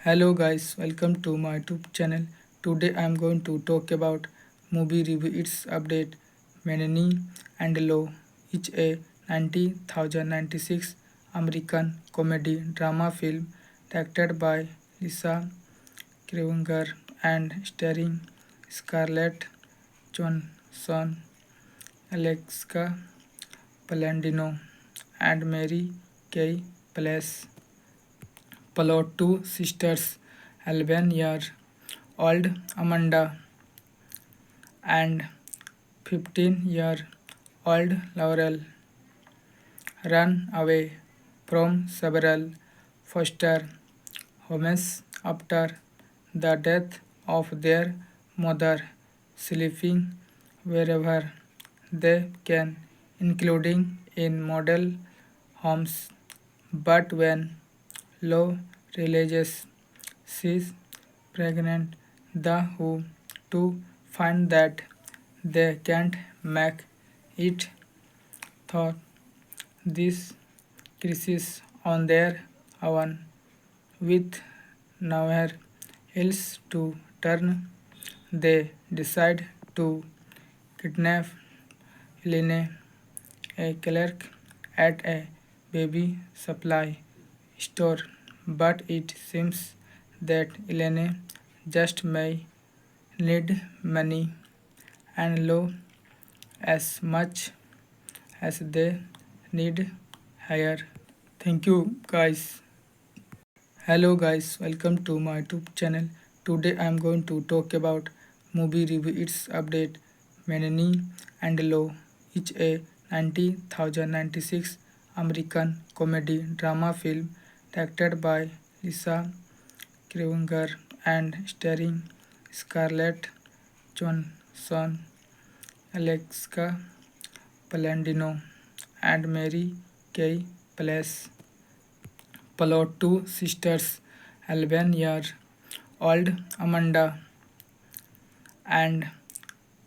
Hello guys, welcome to my YouTube channel. Today I am going to talk about movie review its update Menini and Low, each a 90,096 American comedy drama film directed by Lisa Krivinger and starring Scarlett Johansson, Alexa Palladino and Mary Kay Place. Plot: two sisters, 11-year-old Amanda and 15-year-old Laurel, run away from several foster homes after the death of their mother, sleeping wherever they can, including in model homes. But when Law realizes she's pregnant, the who to find that they can't make it thought this crisis on their own with nowhere else to turn. They decide to kidnap Helene, a clerk at a baby supply store, but it seems that Helene just may need money and low as much as they need higher. Thank you guys. Hello guys, welcome to my YouTube channel. Today I am going to talk about movie review its update Menini and Low, each a 90,096 American comedy drama film directed by Lisa Krivinger and starring Scarlett Johansson, Alexa Palladino and Mary Kay Place. Plot: two sisters, 11-year-old Amanda and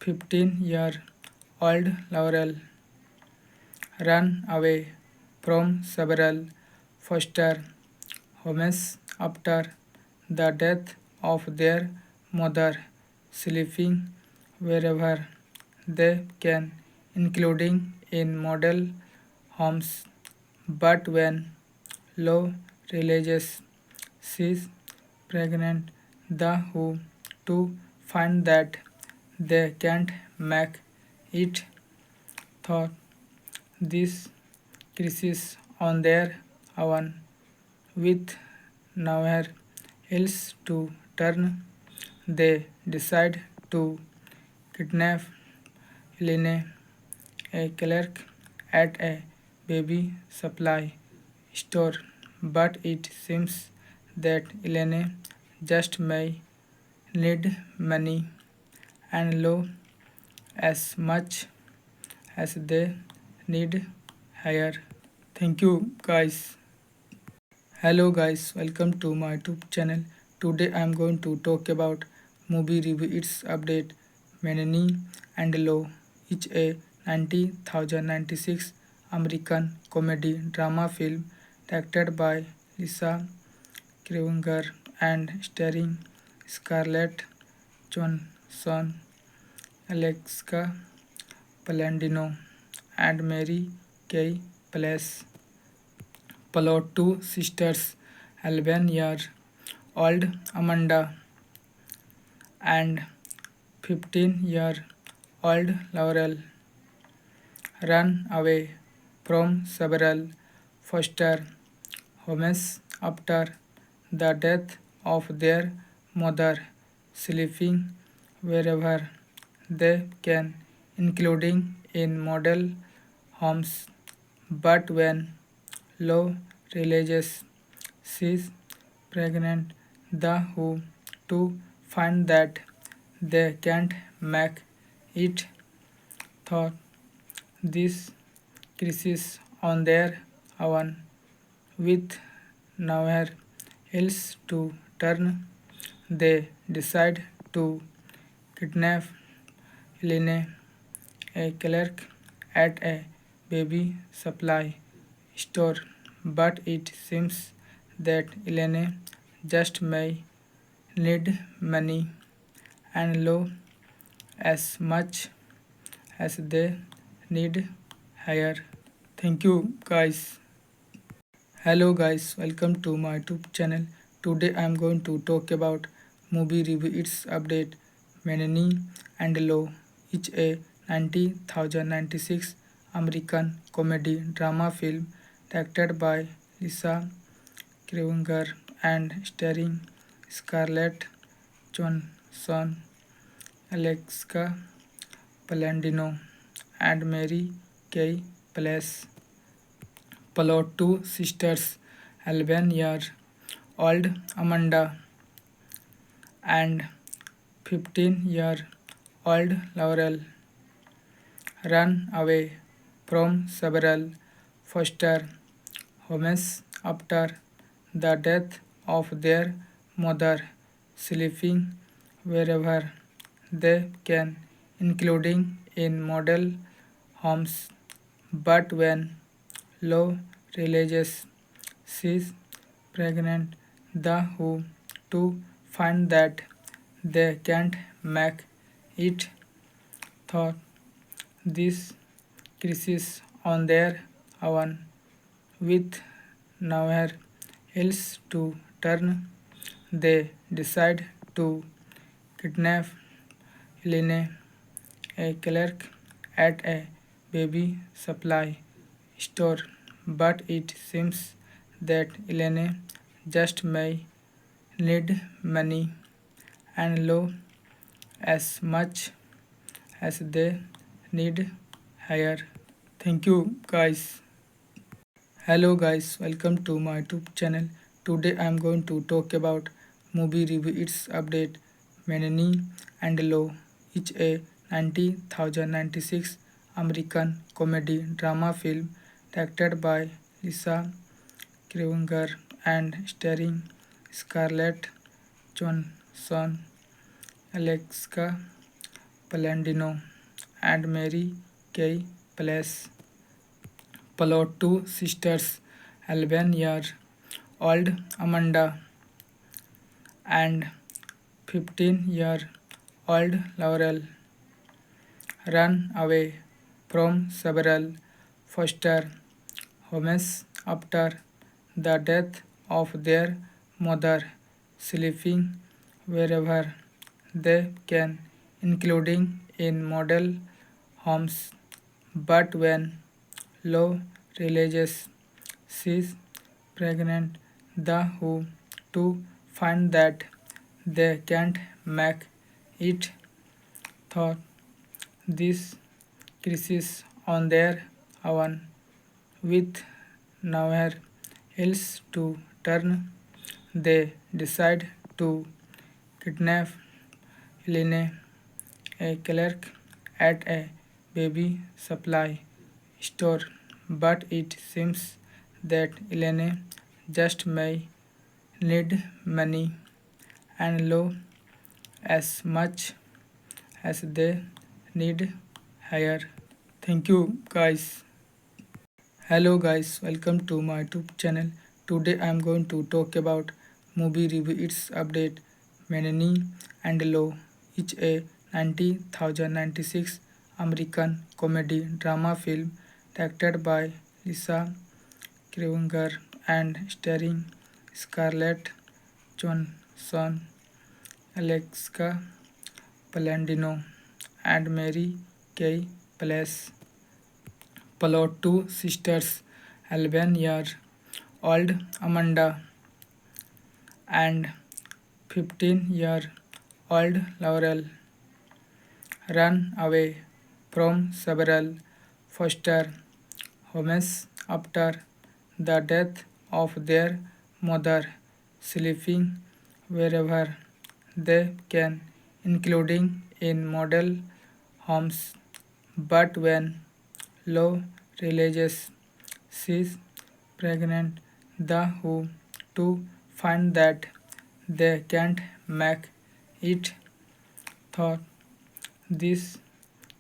15-year-old Laurel, run away from several foster homes after the death of their mother, sleeping wherever they can, including in model homes. But when Law realizes she's pregnant, the who to find that they can't make it thought this crisis on their own with nowhere else to turn. They decide to kidnap Helene, a clerk at a baby supply store, but it seems that Helene just may need money and low as much as they need higher. Thank you guys. Hello guys, welcome to my YouTube channel. Today I am going to talk about movie review its update Menini and Low, each a 90,096 American comedy drama film directed by Lisa Krivinger and starring Scarlett Johansson, Alexa Palladino and Mary Kay Place. Plot: two sisters, 11-year-old Amanda and 15-year-old Laurel, run away from several foster homes after the death of their mother, sleeping wherever they can, including in model homes. But when Law realizes she's pregnant, the who to find that they can't make it thought this crisis on their own with nowhere else to turn. They decide to kidnap Helene, a clerk at a baby supply store, but it seems that Helene just may need money and low as much as they need higher. Thank you guys. Hello guys, welcome to my YouTube channel. Today I am going to talk about movie review. Its update Menini and Low, each a 90,096 American comedy drama film directed by Lisa Kreunger and starring Scarlett Johansson, Alexa Palladino, and Mary Kay Place. Plot: two sisters, 11-year-old Amanda and 15-year-old Laurel, run away from several foster homes after the death of their mother, sleeping wherever they can, including in model homes. But when Law realizes she's pregnant, the who to find that they can't make it thought this crisis on their own with nowhere else to turn. They decide to kidnap Helene, a clerk at a baby supply store, but it seems that Helene just may need money and low as much as they need higher. Thank you guys. Hello guys, welcome to my YouTube channel. Today I am going to talk about movie review. Its update Menini and Low, each a 90,096 American comedy drama film directed by Lisa Kreunger and starring Scarlett Johansson, Alexa Palladino, and Mary Kay Place. Plot: two sisters, 11-year-old Amanda and 15-year-old Laurel, run away from several foster homes after the death of their mother, sleeping wherever they can, including in model homes. But when Law realizes she's pregnant, the who to find that they can't make it thought this crisis on their own with nowhere else to turn. They decide to kidnap Helene, a clerk at a baby supply store, but it seems that Helene just may need money and low as much as they need higher. Thank you guys. Hello guys, welcome to my YouTube channel. Today I am going to talk about movie review. Its update Menini and Low, each a 90,096 American comedy drama film directed by Lisa Kreunger and starring Scarlett Johansson, Alexa Palladino, and Mary Kay Place. Plot: two sisters, 11-year-old Amanda and 15-year-old Laurel, run away from several foster homes after the death of their mother, sleeping wherever they can, including in model homes. But when Law realizes she's pregnant, the who to find that they can't make it thought this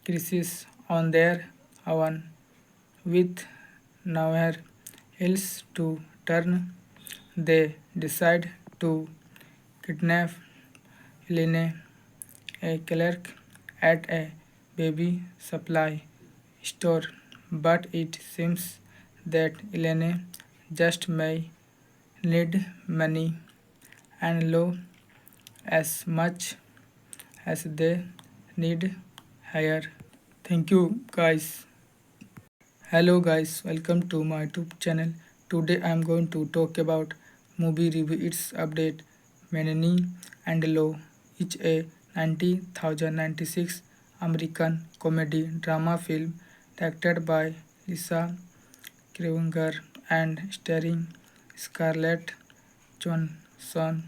crisis on their own with nowhere else to turn. They decide to kidnap Helene, a clerk at a baby supply store, but it seems that Helene just may need money and low as much as they need higher. Thank you guys. Hello guys, welcome to my YouTube channel. Today I am going to talk about movie review its update Menini and Low, each a 90,096 American comedy drama film directed by Lisa Krueger and starring Scarlett Johansson,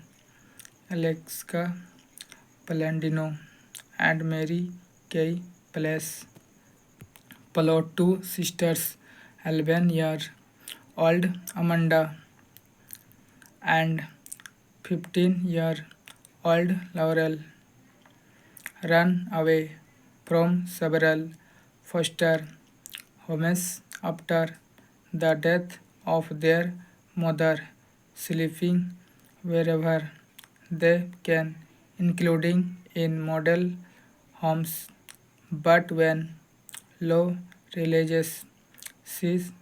Alexa Palladino, and Mary Kay Place. Plot: two sisters, 11-year-old Amanda and 15-year-old Laurel, run away from several foster homes after the death of their mother, sleeping wherever they can, including in model homes. But when Law realizes she's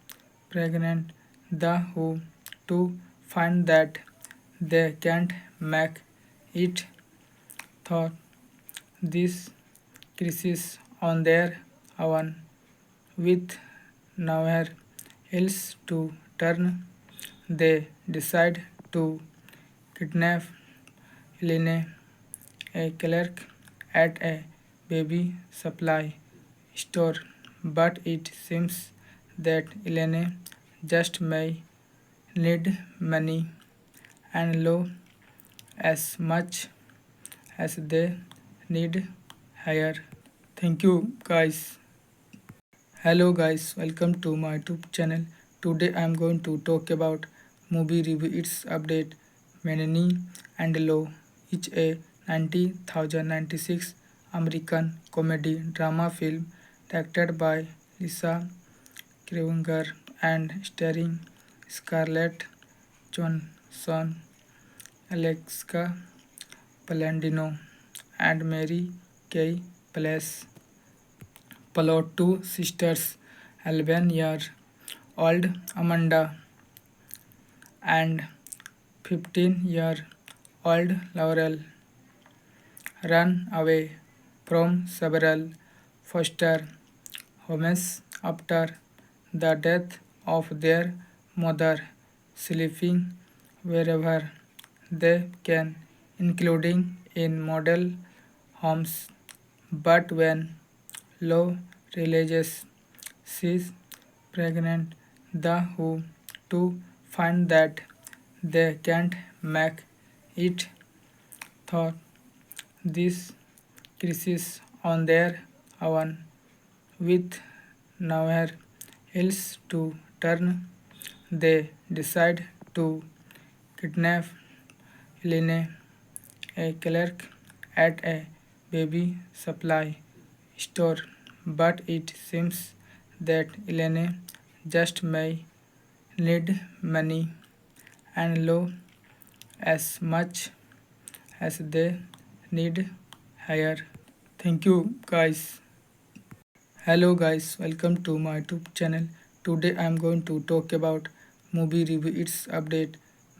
pregnant, the who to find that they can't make it thought this crisis on their own, with nowhere else to turn. They decide to kidnap Helene, a clerk at a baby supply store, but it seems that Helene just may need money and low as much as they need higher. Thank you guys. Hello guys, welcome to my YouTube channel. Today I am going to talk about movie review its update Menini and Low, each a 90,096 American comedy drama film directed by Lisa Krueger and starring Scarlett Johansson, Alexa Palladino, and Mary Kay Place. Plot: two sisters, 11-year-old Amanda and 15-year-old Laurel, run away from several foster homes after the death of their mother, sleeping wherever they can, including in model homes. But when Law realizes she's pregnant, the who to find that they can't make it thought this crisis on their own, with nowhere else to turn. They decide to kidnap Helene, a clerk at a baby supply store, but it seems that Helene just may need money and low as much as they need higher. Thank you guys. Hello guys, welcome to my YouTube channel. Today I am going to talk about movie review its update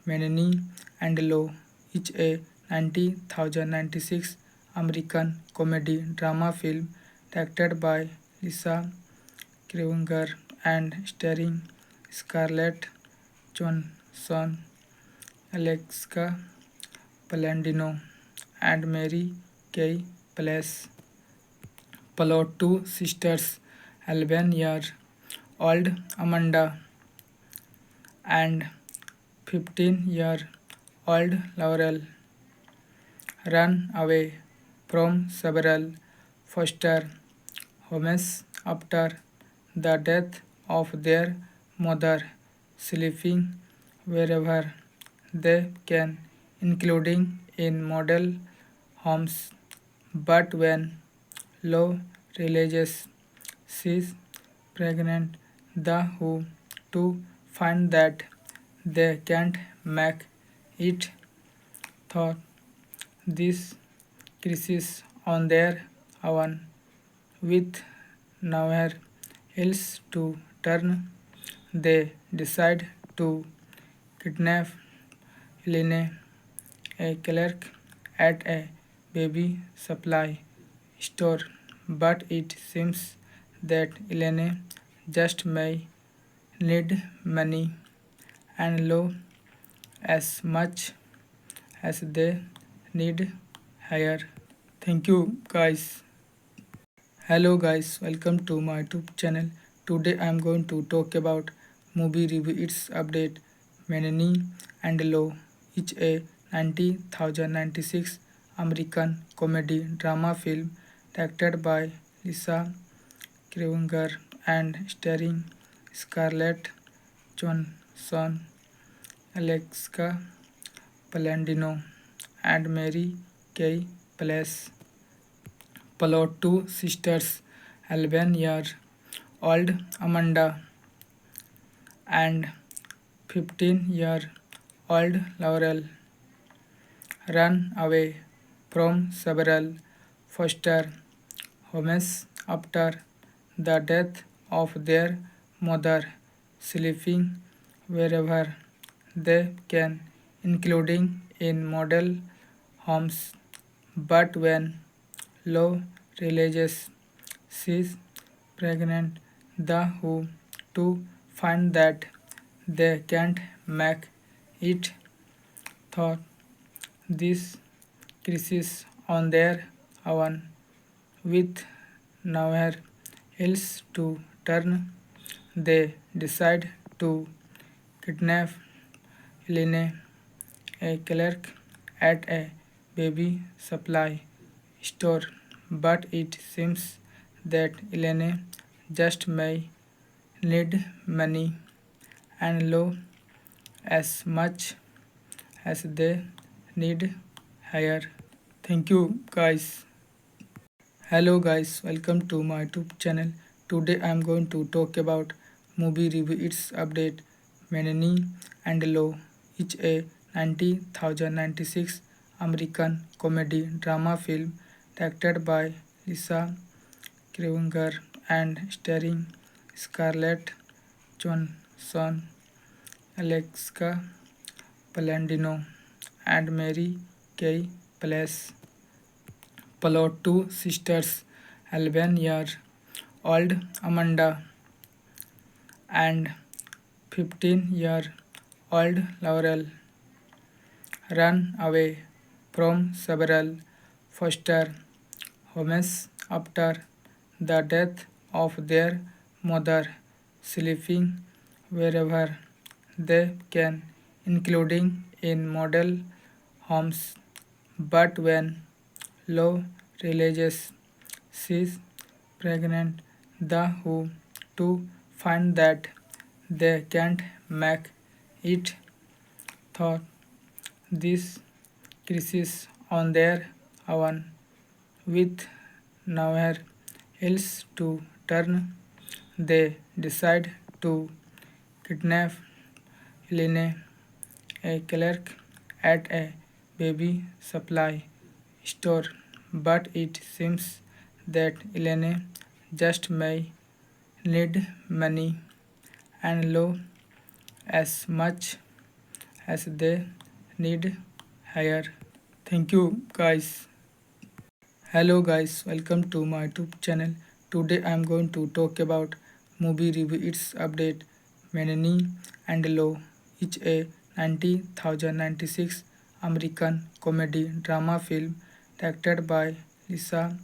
Menini and Low, each a 90,096 American comedy drama film directed by Lisa Krueger and starring Scarlett Johansson, Alexa Palladino, and Mary Kay Place. Plot: two sisters, 11-year-old Amanda and 15-year-old Laurel, run away from several foster homes after the death of their mother, sleeping wherever they can, including in model homes. But when Law realizes she's pregnant, the who to find that they can't make it thought this crisis on their own with nowhere else to turn. They decide to kidnap Helene, a clerk at a baby supply store, but it seems that Helene just may need money and law as much as they need hire. Thank you guys. Hello guys, welcome to my YouTube channel. Today I am going to talk about movie review its update Menini and Law. It's a 90,096 American comedy drama film directed by Lisa Krueger and starring Scarlett Johansson, Alexa Palladino, and Mary Kay Place. Plot: two sisters, 11-year-old Amanda and 15-year-old Laurel, run away from several foster homes after the death of their mother, sleeping wherever they can, including in model homes. But when Law realizes she's pregnant, the who to find that they can't make it thought this crisis on their own with nowhere else to turn. They decide to kidnap Helene, a clerk at a baby supply store, but it seems that Helene just may need money and law as much as they need hire. Thank you guys. Hello guys, welcome to my YouTube channel. Today I am going to talk about movie review its update Menini and Law. It's a 90,096 American comedy drama film directed by Lisa Krueger and starring Scarlett Johansson, Alexa Palladino, and Mary Kay Place. Plot: two sisters, 11-year-old Amanda and 15-year-old Laurel, run away from several foster homes after the death of their mother, sleeping wherever they can, including in model homes. But when Law realizes she's pregnant, the who to find that they can't make it thought this crisis on their own with nowhere else to turn. They decide to kidnap Helene, a clerk at a baby supply store, but it seems that Helene just may need money and law as much as they need hire. Thank you guys. Hello guys, welcome to my YouTube channel. Today I am going to talk about movie review its update Menini and Law. It's a 90,096 American comedy drama film directed by Lisa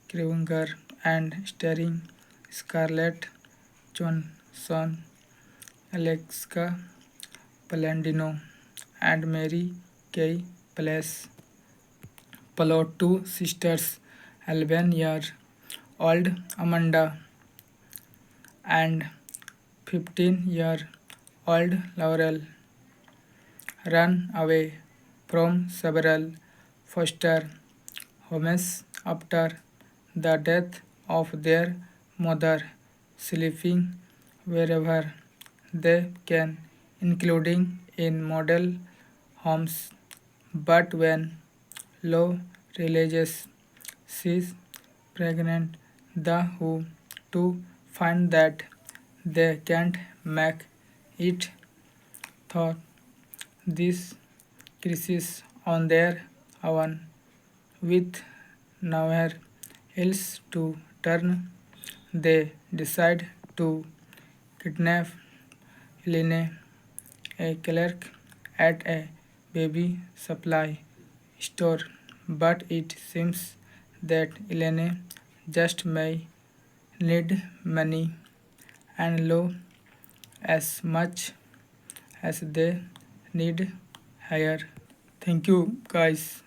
Krueger and starring Scarlett Johansson, Alexa Palladino, and Mary Kay Place. Plot: two sisters, 11-year-old Amanda and 15-year-old Laurel, run away from several foster homes after the death of their mother, sleeping wherever they can, including in model homes. But when Lo realizes she's pregnant, the Who to find that they can't make it thought this crisis on their own with nowhere else to turn. They decide to kidnap Helene, a clerk at a baby supply store, but it seems that Helene just may need money and Lo as much as they need higher. Thank you guys.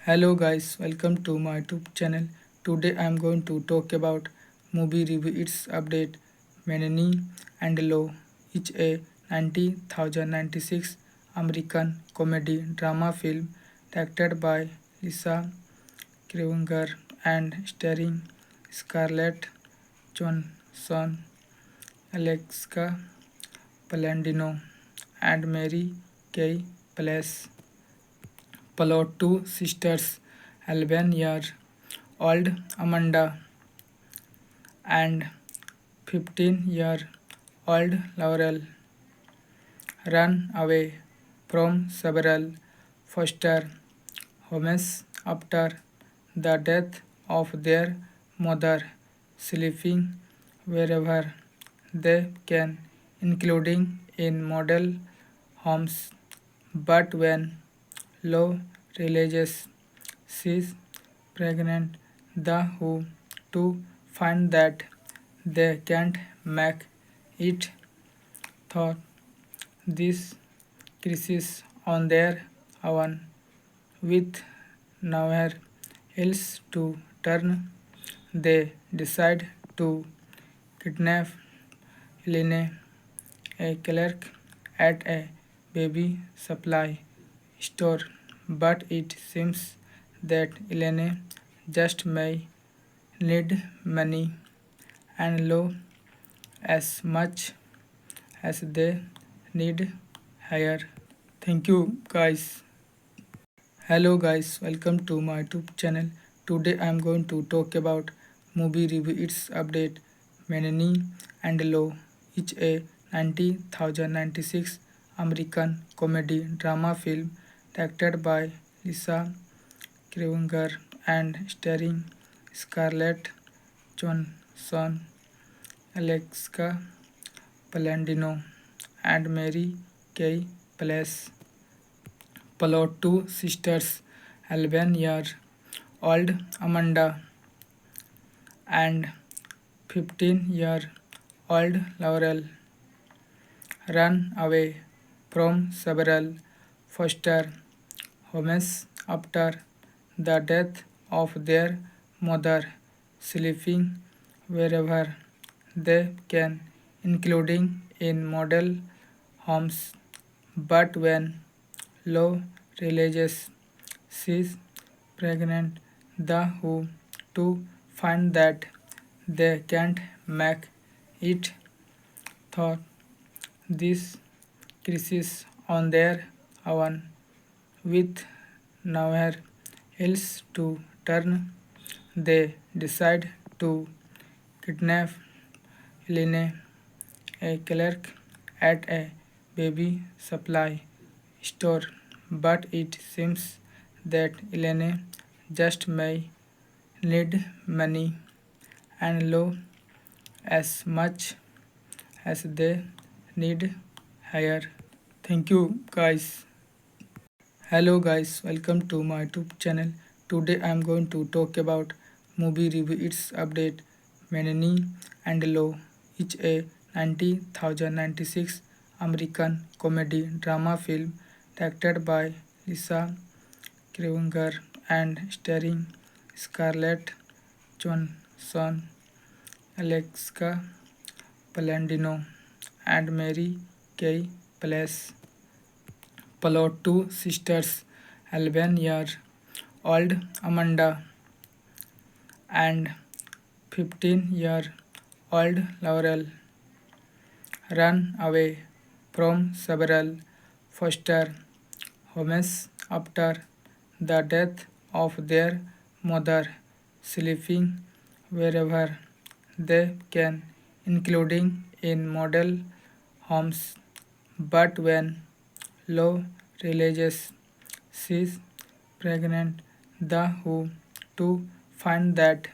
Hello guys, welcome to my YouTube channel. Today I am going to talk about movie review its update Menini and Low, each a 90,096 American comedy drama film directed by Lisa Krivinger and starring Scarlett Johansson, Alexa Palladino, and Mary Kay Place. Plot: two sisters, 11-year-old Amanda and 15-year-old Laurel, run away from several foster homes after the death of their mother, sleeping wherever they can, including in model homes. But when Lo realizes she's pregnant, the Who to find that they can't make it thought this crisis on their own with nowhere else to turn. They decide to kidnap Helene, a clerk at a baby supply store, but it seems that Helene just may need money and Lo as much as they need higher. Thank you guys. Hello guys, welcome to my YouTube channel. Today I am going to talk about movie review its update Menini and Low, each a 90,096 American comedy drama film directed by Lisa Krivinger and starring Scarlett Johansson, Alexa Palladino, and Mary Kay Place. Plot: two sisters, 11-year-old Amanda and 15-year-old Laurel, run away from several foster homes after the death of their mother, sleeping wherever they can, including in model homes. But when Lo realizes she's pregnant, the Who to find that they can't make it thought this crisis on their own with nowhere else to turn. They decide to kidnap Helene, a clerk at a baby supply store, but it seems that Helene just may need money and Lo as much as they need higher. Thank you guys. Hello guys, welcome to my YouTube channel. Today I am going to talk about movie review its update Menini and Low, each a 90,096 American comedy drama film directed by Lisa Krivinger and starring Scarlett Johansson, Alexa Palladino, and Mary Kay Place. Plot: two sisters, 11-year-old Amanda and 15-year-old Laurel, run away from several foster homes after the death of their mother, sleeping wherever they can, including in model homes. But when law realizes she's pregnant, the who to find that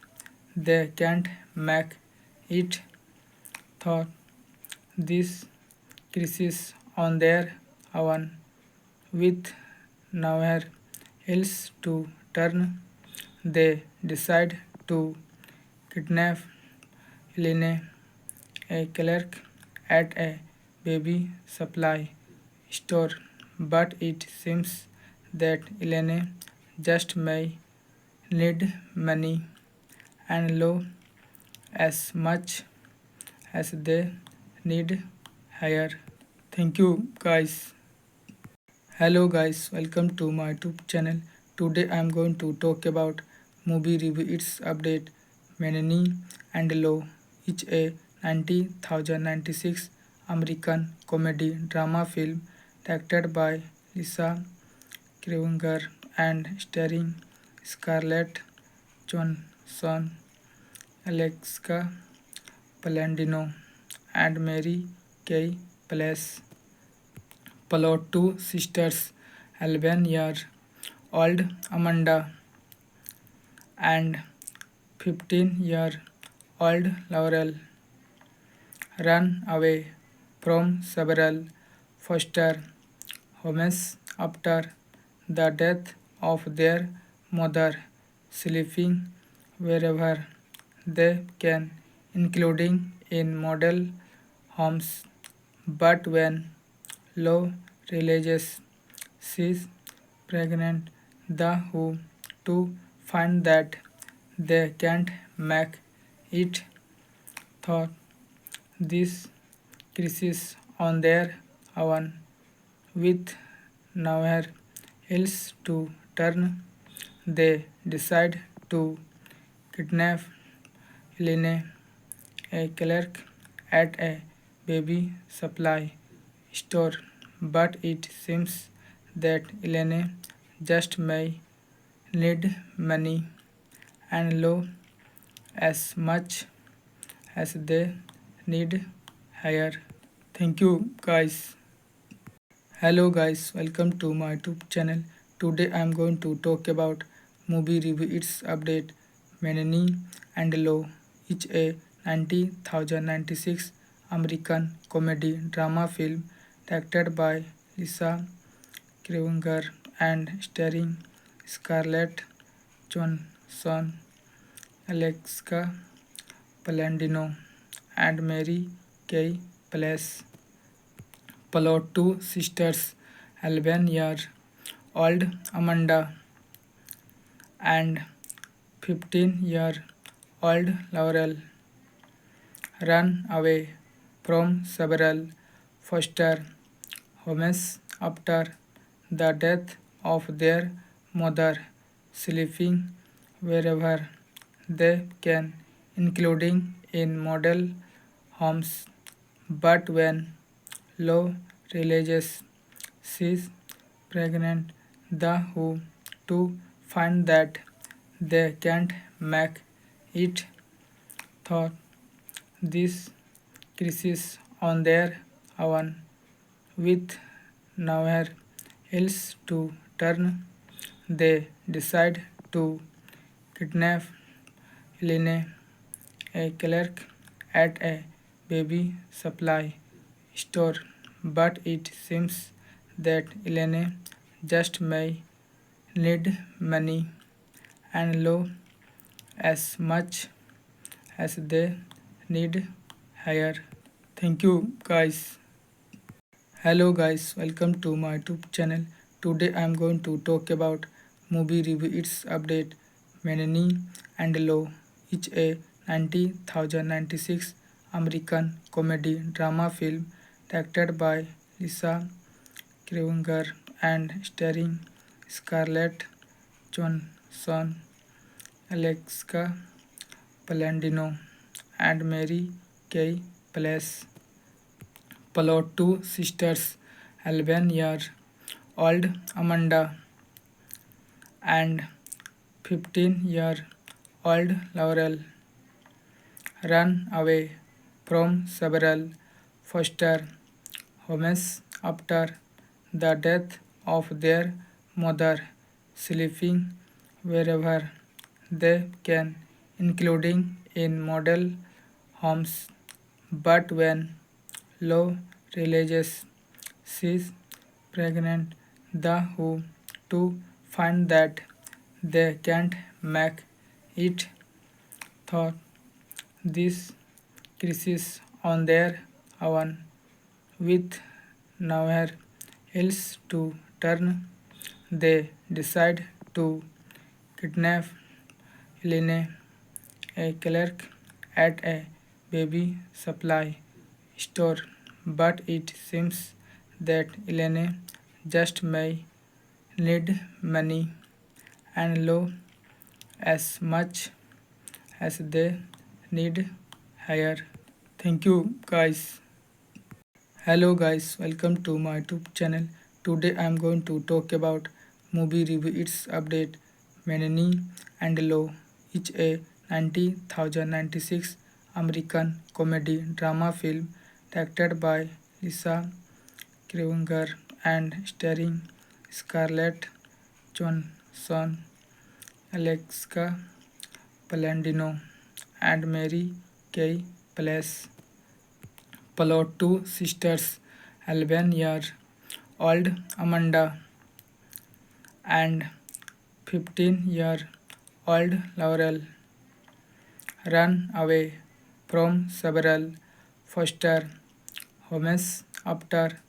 they can't make it thought this crisis on their own with nowhere else to turn. They decide to kidnap Helene, a clerk at a baby supply store, but it seems that Helene just may need money and law as much as they need hire. Thank you guys. Hello guys, welcome to my YouTube channel. Today I am going to talk about movie review its update Menini and Low, each a 90,096 American comedy drama film directed by Lisa Krueger and starring Scarlett Johansson, Alexa Palladino, and Mary Kay Place. Plot: two sisters, 11-year-old Amanda and 15-year-old Laurel, run away from several foster homes after the death of their mother, sleeping wherever they can, including in model homes. But when law realizes she's pregnant, the who to find that they can't make it thought this crisis on their own with nowhere else to turn. They decide to kidnap Helene, a clerk at a baby supply store, but it seems that Helene just may need money and law as much as they need hire. Thank you guys. Hello guys, welcome to my YouTube channel. Today I am going to talk about movie review its update Menini and Low, each a 90,096 American comedy drama film directed by Lisa Krueger and starring Scarlett Johansson, Alexa Palladino, and Mary Kay Place. Plot: two sisters, 11-year-old Amanda and 15-year-old Laurel, run away from several foster homes after the death of their mother, sleeping wherever they can, including in model homes. But when law realizes she's pregnant, the who to find that they can't make it thought this crisis on their own with nowhere else to turn. They decide to kidnap Helene, a clerk at a baby supply store, but it seems that Helene just may need money and law as much as they need hire. Thank you guys. Hello guys, welcome to my YouTube channel. Today I am going to talk about movie review its update Menini and Low, each a 90,096 American comedy drama film directed by Lisa Krueger and starring Scarlett Johansson, Alexa Palladino, and Mary Kay Place. Plot: two sisters, 11-year-old Amanda and 15-year-old Laurel run away from several foster homes after the death of their mother, sleeping wherever they can, including in model homes. But when Law realizes she's pregnant, the who to find that they can't make it thought this crisis on their own with nowhere else to turn. They decide to kidnap Helene, a clerk at a baby supply store, but it seems that Helene just may need money and Law as much as they need higher. Thank you guys. Hello guys, welcome to my YouTube channel. Today I am going to talk about movie review its update Menini and Law, each a 90,096 American comedy drama film directed by Lisa Krueger and starring Scarlett Johansson, Alexa Palladino, and Mary Kay Place. Plot: two sisters, 11-year-old Amanda and 15-year-old Laurel, run away from several foster homes after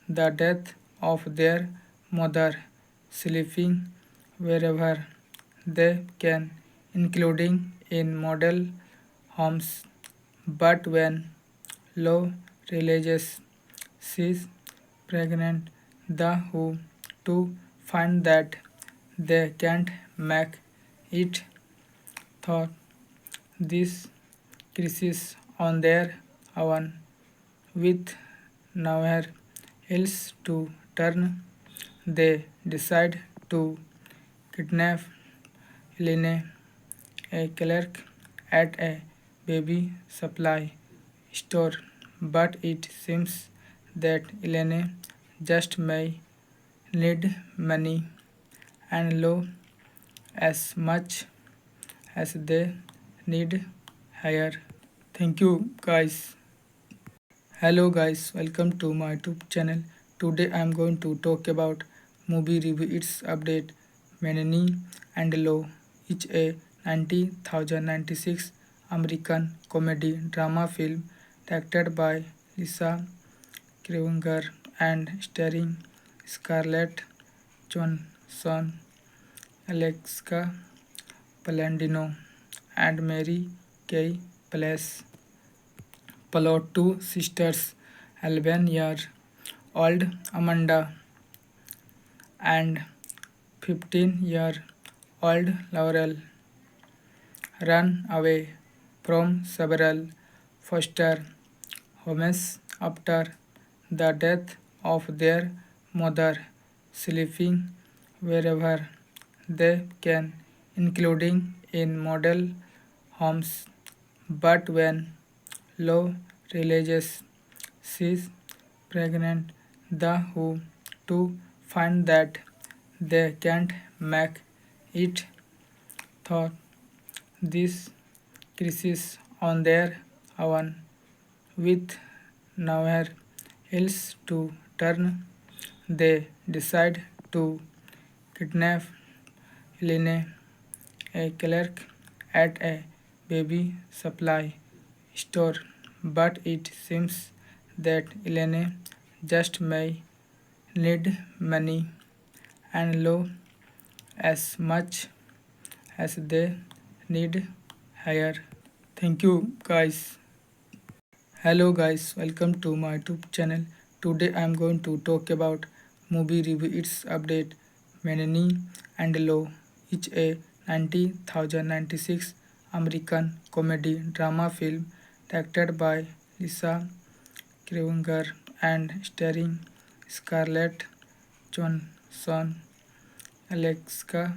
the death of their mother, sleeping wherever they can, including in model homes. But when Law realizes she's pregnant, the who to find that they can't make it thought this crisis on their own with nowhere else to turn. They decide to kidnap Helene, a clerk at a baby supply store, but it seems that Helene just may need money and Law as much as they need higher. Thank you guys. Hello guys, welcome to my YouTube channel. Today I am going to talk about movie review its update Menini and Law, each a 90,096 American comedy drama film directed by Lisa Krueger and starring Scarlett Johansson, Alexa Palladino, and Mary Kay Place. Plot: two sisters, 11-year-old Amanda and 15-year-old Laurel, run away from several foster homes after the death of their mother, sleeping wherever they can, including in model homes. But when Law realizes she's pregnant, the who to find that they can't make it thought this crisis on their own with nowhere else to turn. They decide to kidnap Helene, a clerk at a baby supply store, but it seems that Helene just may need money and Law as much as they need higher. Thank you guys. Hello guys, welcome to my YouTube channel. Today I am going to talk about movie review its update Menini and Law, each a 90,096 American comedy drama film directed by Lisa Krueger and starring Scarlett Johansson, Alexa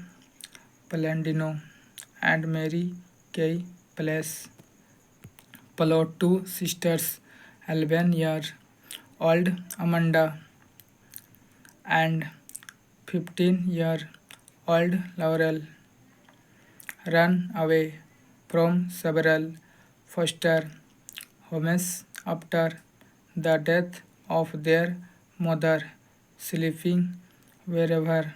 Palladino and Mary Kay Place. Plot: two sisters, 11-year-old Amanda and 15-year-old Laurel, run away from several foster homes after the death of their mother, sleeping wherever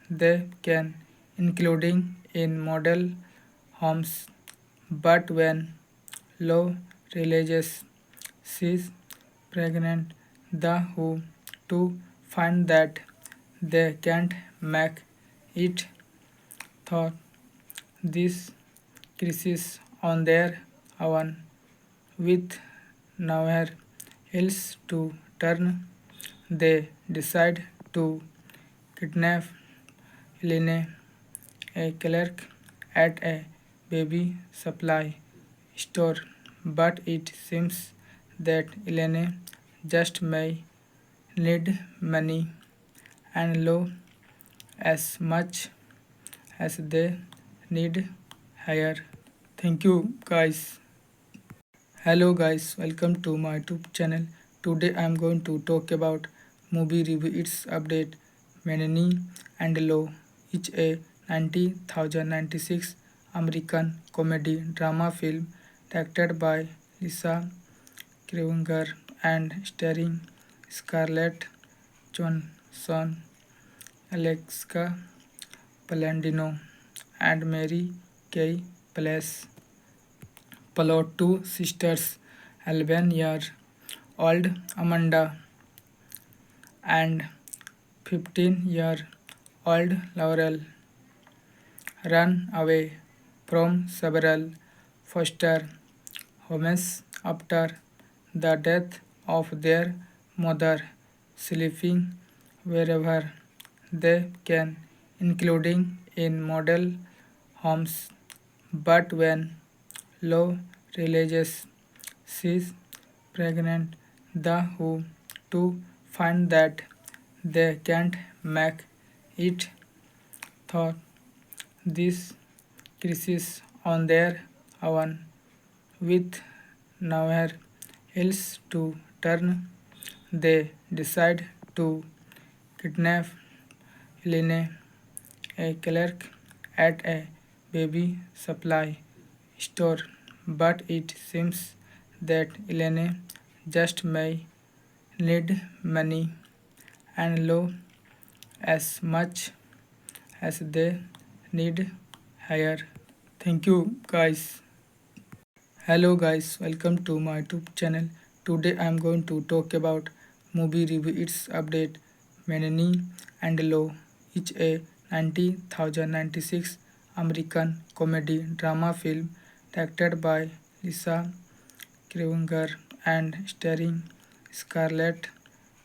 they can, including in model homes. But when Law realizes she's pregnant, the who to find that they can't make it thought this crisis on their own, with nowhere else to turn. They decide to kidnap Helene, a clerk at a baby supply store, but it seems that Helene just may need money and Law as much as they need higher. Thank you guys. Hello guys, welcome to my YouTube channel. Today I am going to talk about movie review. Its update Menini and Law, each a 90,096 American comedy drama film directed by Lisa Krivinger and starring Scarlett Johansson, Alexa Palladino, and Mary Kay Place. Plot: two sisters, 11-year-old Amanda and 15-year-old Laurel, run away from several foster homes after the death of their mother, sleeping wherever they can, including in model homes. But when Law realizes she's pregnant, the who to find that they can't make it thought this crisis on their own, with nowhere else to turn. They decide to kidnap Helene, a clerk at a baby supply store, but it seems that Helene just may need money and Law as much as they need higher. Thank you guys. Hello guys, welcome to my YouTube channel. Today I am going to talk about movie review. Its update Menini and Law, each a 90,096 American comedy drama film directed by Lisa Krivinger and starring Scarlett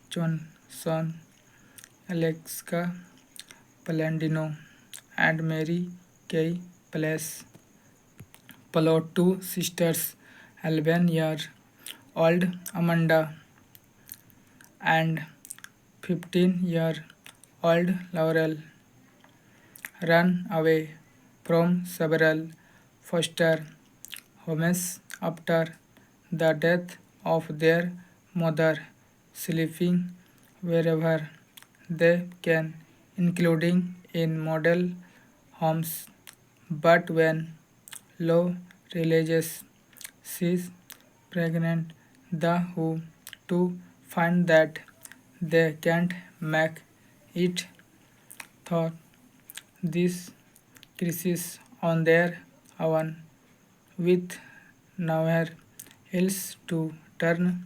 Johansson, Alexa Palladino, and Mary Kay Place. Plot: two sisters, 11-year-old Amanda and 15-year-old Laurel, run away from several foster homes after the death of their mother, sleeping wherever they can, including in model homes. But when Law realizes she's pregnant, the who to find that they can't make it thought this crisis on their own, with nowhere else to turn.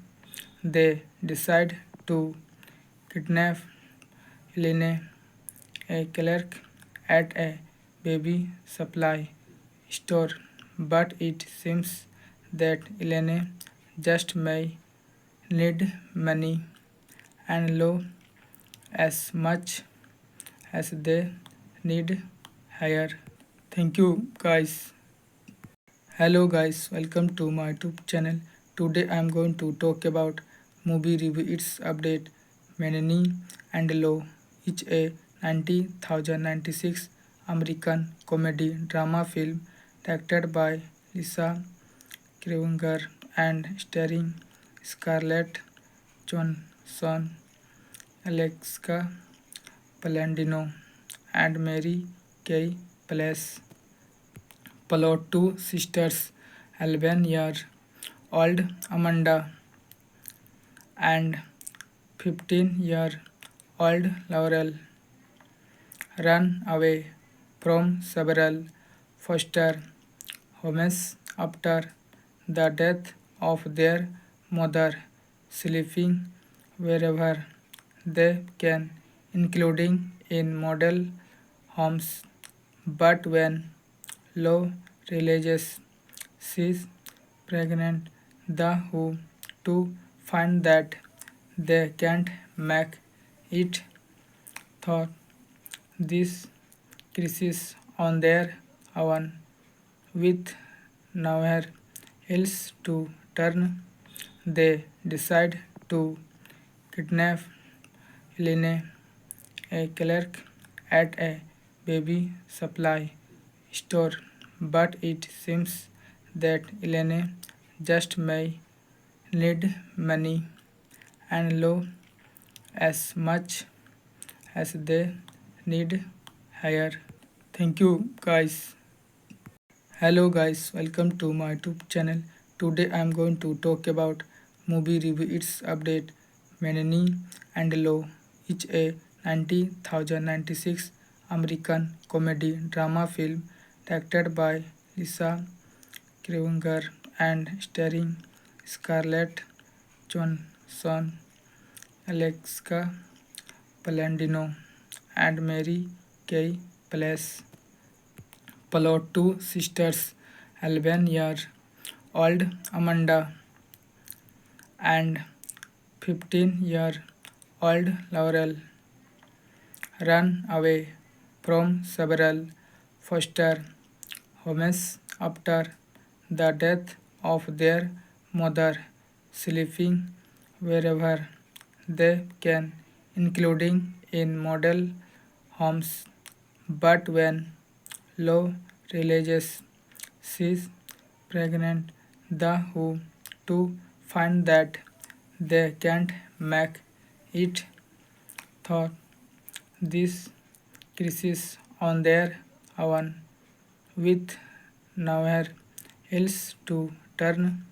They decide to kidnap Helene, a clerk at a baby supply store, but it seems that Helene just may need money and Law as much as they need higher. Thank you guys. Hello guys, welcome to my YouTube channel. Today I am going to talk about movie review. Its update Menini and Law, each a 90,096 American comedy drama film directed by Lisa Krueger and starring Scarlett Johansson, Alexa Palladino, and Mary Kay Place. Plot: two sisters, 11-year-old Amanda and 15-year-old Laurel, run away from several foster homes after the death of their mother, sleeping wherever they can, including in model homes. But when Law realizes she's pregnant, the who to find that they can't make it thought this crisis on their own, with nowhere else to turn. They decide to kidnap Helene, a clerk at a baby supply store, but it seems that Helene just may need money and Law as much as they need her. Thank you guys. Hello guys, welcome to my YouTube channel. Today I am going to talk about movie review. Its update Menini and Law, each a 90,096 American comedy drama film directed by Lisa Krueger and starring Scarlett Johansson, Alexa Palladino, and Mary Kay Place. Plot: two sisters, 11-year-old Amanda and 15-year-old Laurel, run away from several foster homes after the death of their mother, sleeping wherever they can, including in model homes. But when Law realizes she's pregnant, the who to find that they can't make it thought this crisis on their own, with nowhere else to turn.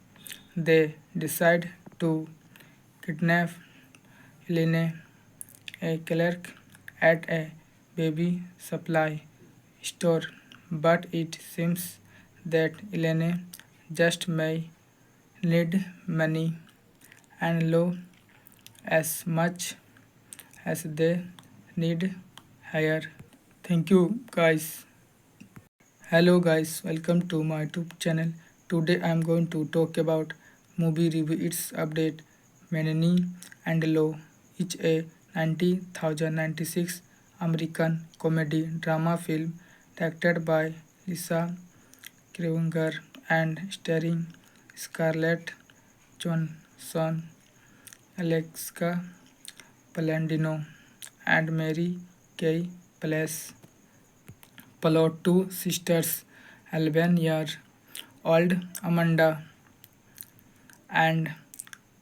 They decide to kidnap Helene, a clerk at a baby supply store, but it seems that Helene just may need money and Law as much as they need her. Thank you guys. Hello guys, welcome to my YouTube channel. Today I am going to talk about movie review. Its update Menini and Law, each a 90,096 American comedy drama film directed by Lisa Krueger and starring Scarlett Johansson, Alexa Palladino, and Mary Kay Place. Plot: two sisters, 11-year-old Amanda and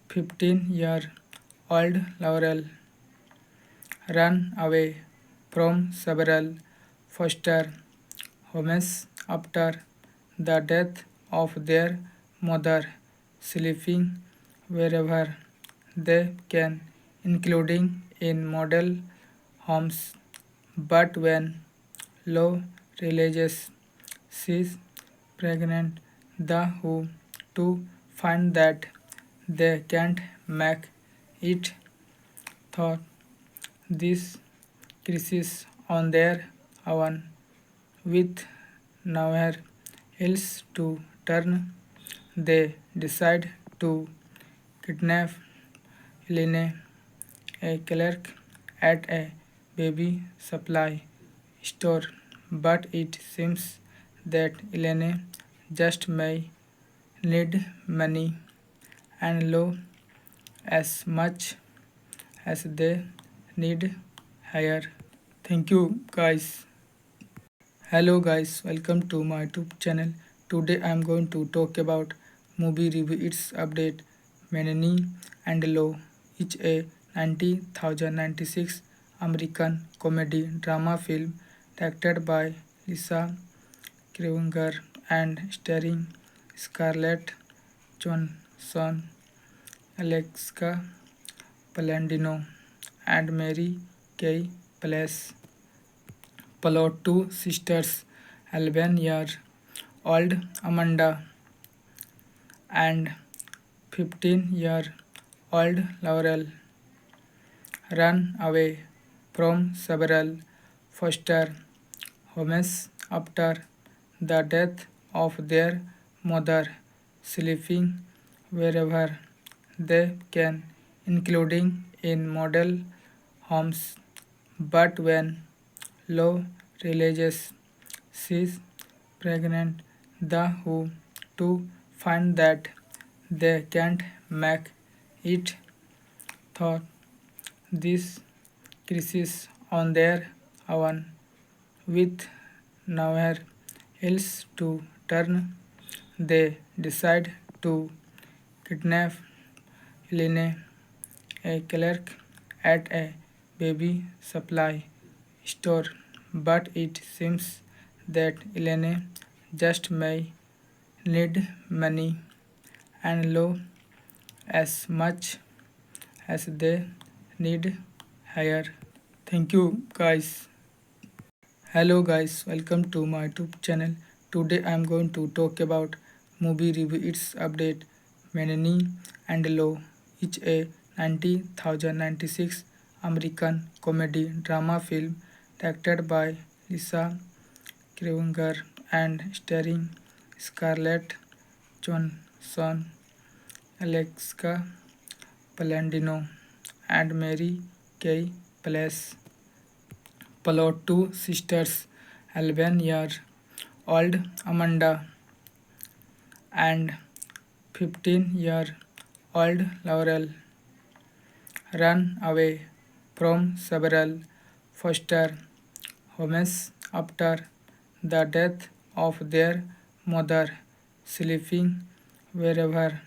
15-year-old Laurel, run away from several foster homes after the death of their mother, sleeping wherever they can, including in model homes. But when Law realizes she's pregnant, the who to find that they can't make it thought this crisis on their own, with nowhere else to turn. They decide to kidnap Helene, a clerk at a baby supply store, but it seems that Helene just may need money and Law as much as they need her. Thank you guys. Hello guys, welcome to my YouTube channel. Today I am going to talk about movie review its update Menini and Low, each a 90,096 American comedy drama film directed by Lisa Krivinger and starring Scarlett Johansson, Alexa Palladino and Mary Kay Place. Plot: two sisters, 11-year-old Amanda and 15-year-old Laurel, run away from several foster homes after the death of their mother, sleeping wherever they can, including in model homes. But when Law realizes she's pregnant, the who to find that they can't make it thought this crisis on their own with nowhere else to turn. They decide to kidnap Helene, a clerk at a baby supply store, but it seems that Helene just may need money and Law as much as they need her. Thank you guys. Hello guys, welcome to my YouTube channel. Today I am going to talk about movie review its update Menini and Low, each a 90,096 American comedy drama film directed by Lisa Krivinger and starring Scarlett Johansson, Alexa Palladino and Mary Kay Place. Plot: two sisters, 11-year-old Amanda and 15-year-old Laurel, run away from several foster homes after the death of their mother, sleeping wherever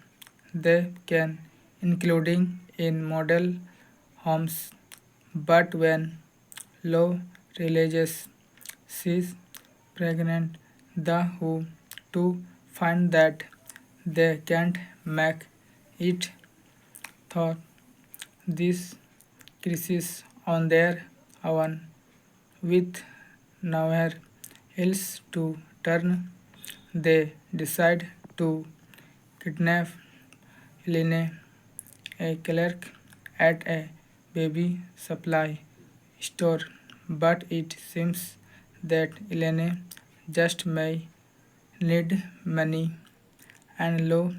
they can, including in model homes. But when Law realizes she's pregnant, the who to find that they can't make it thought this crisis on their own with nowhere else to turn. They decide to kidnap Helene, a clerk at a baby supply store, but it seems that Helene just may need money and Law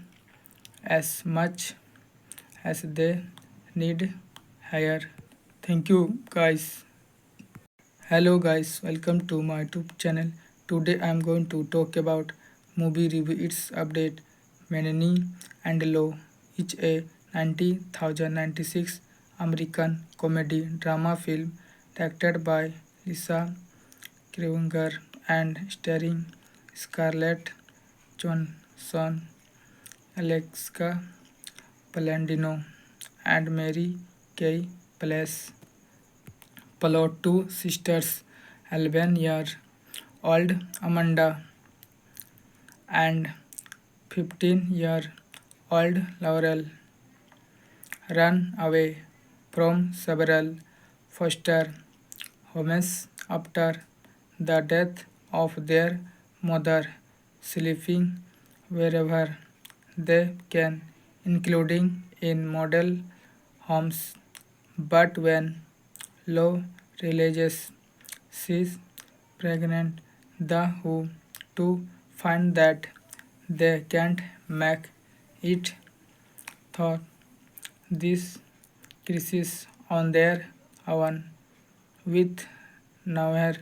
as much as they need her. Thank you guys. Hello guys, welcome to my YouTube channel. Today I am going to talk about movie review its update Menini and Low, each a 90,096 American comedy drama film directed by Lisa Krivinger and starring Scarlett Johansson, Alexa Palladino and Mary Kay Place. Plot: two sisters, 11-year-old Amanda and 15-year-old Laurel, run away from several foster homes after the death of their mother, sleeping wherever they can, including in model homes. But when Law realizes she's pregnant, the who to find that they can't make it thought this crisis on their own with nowhere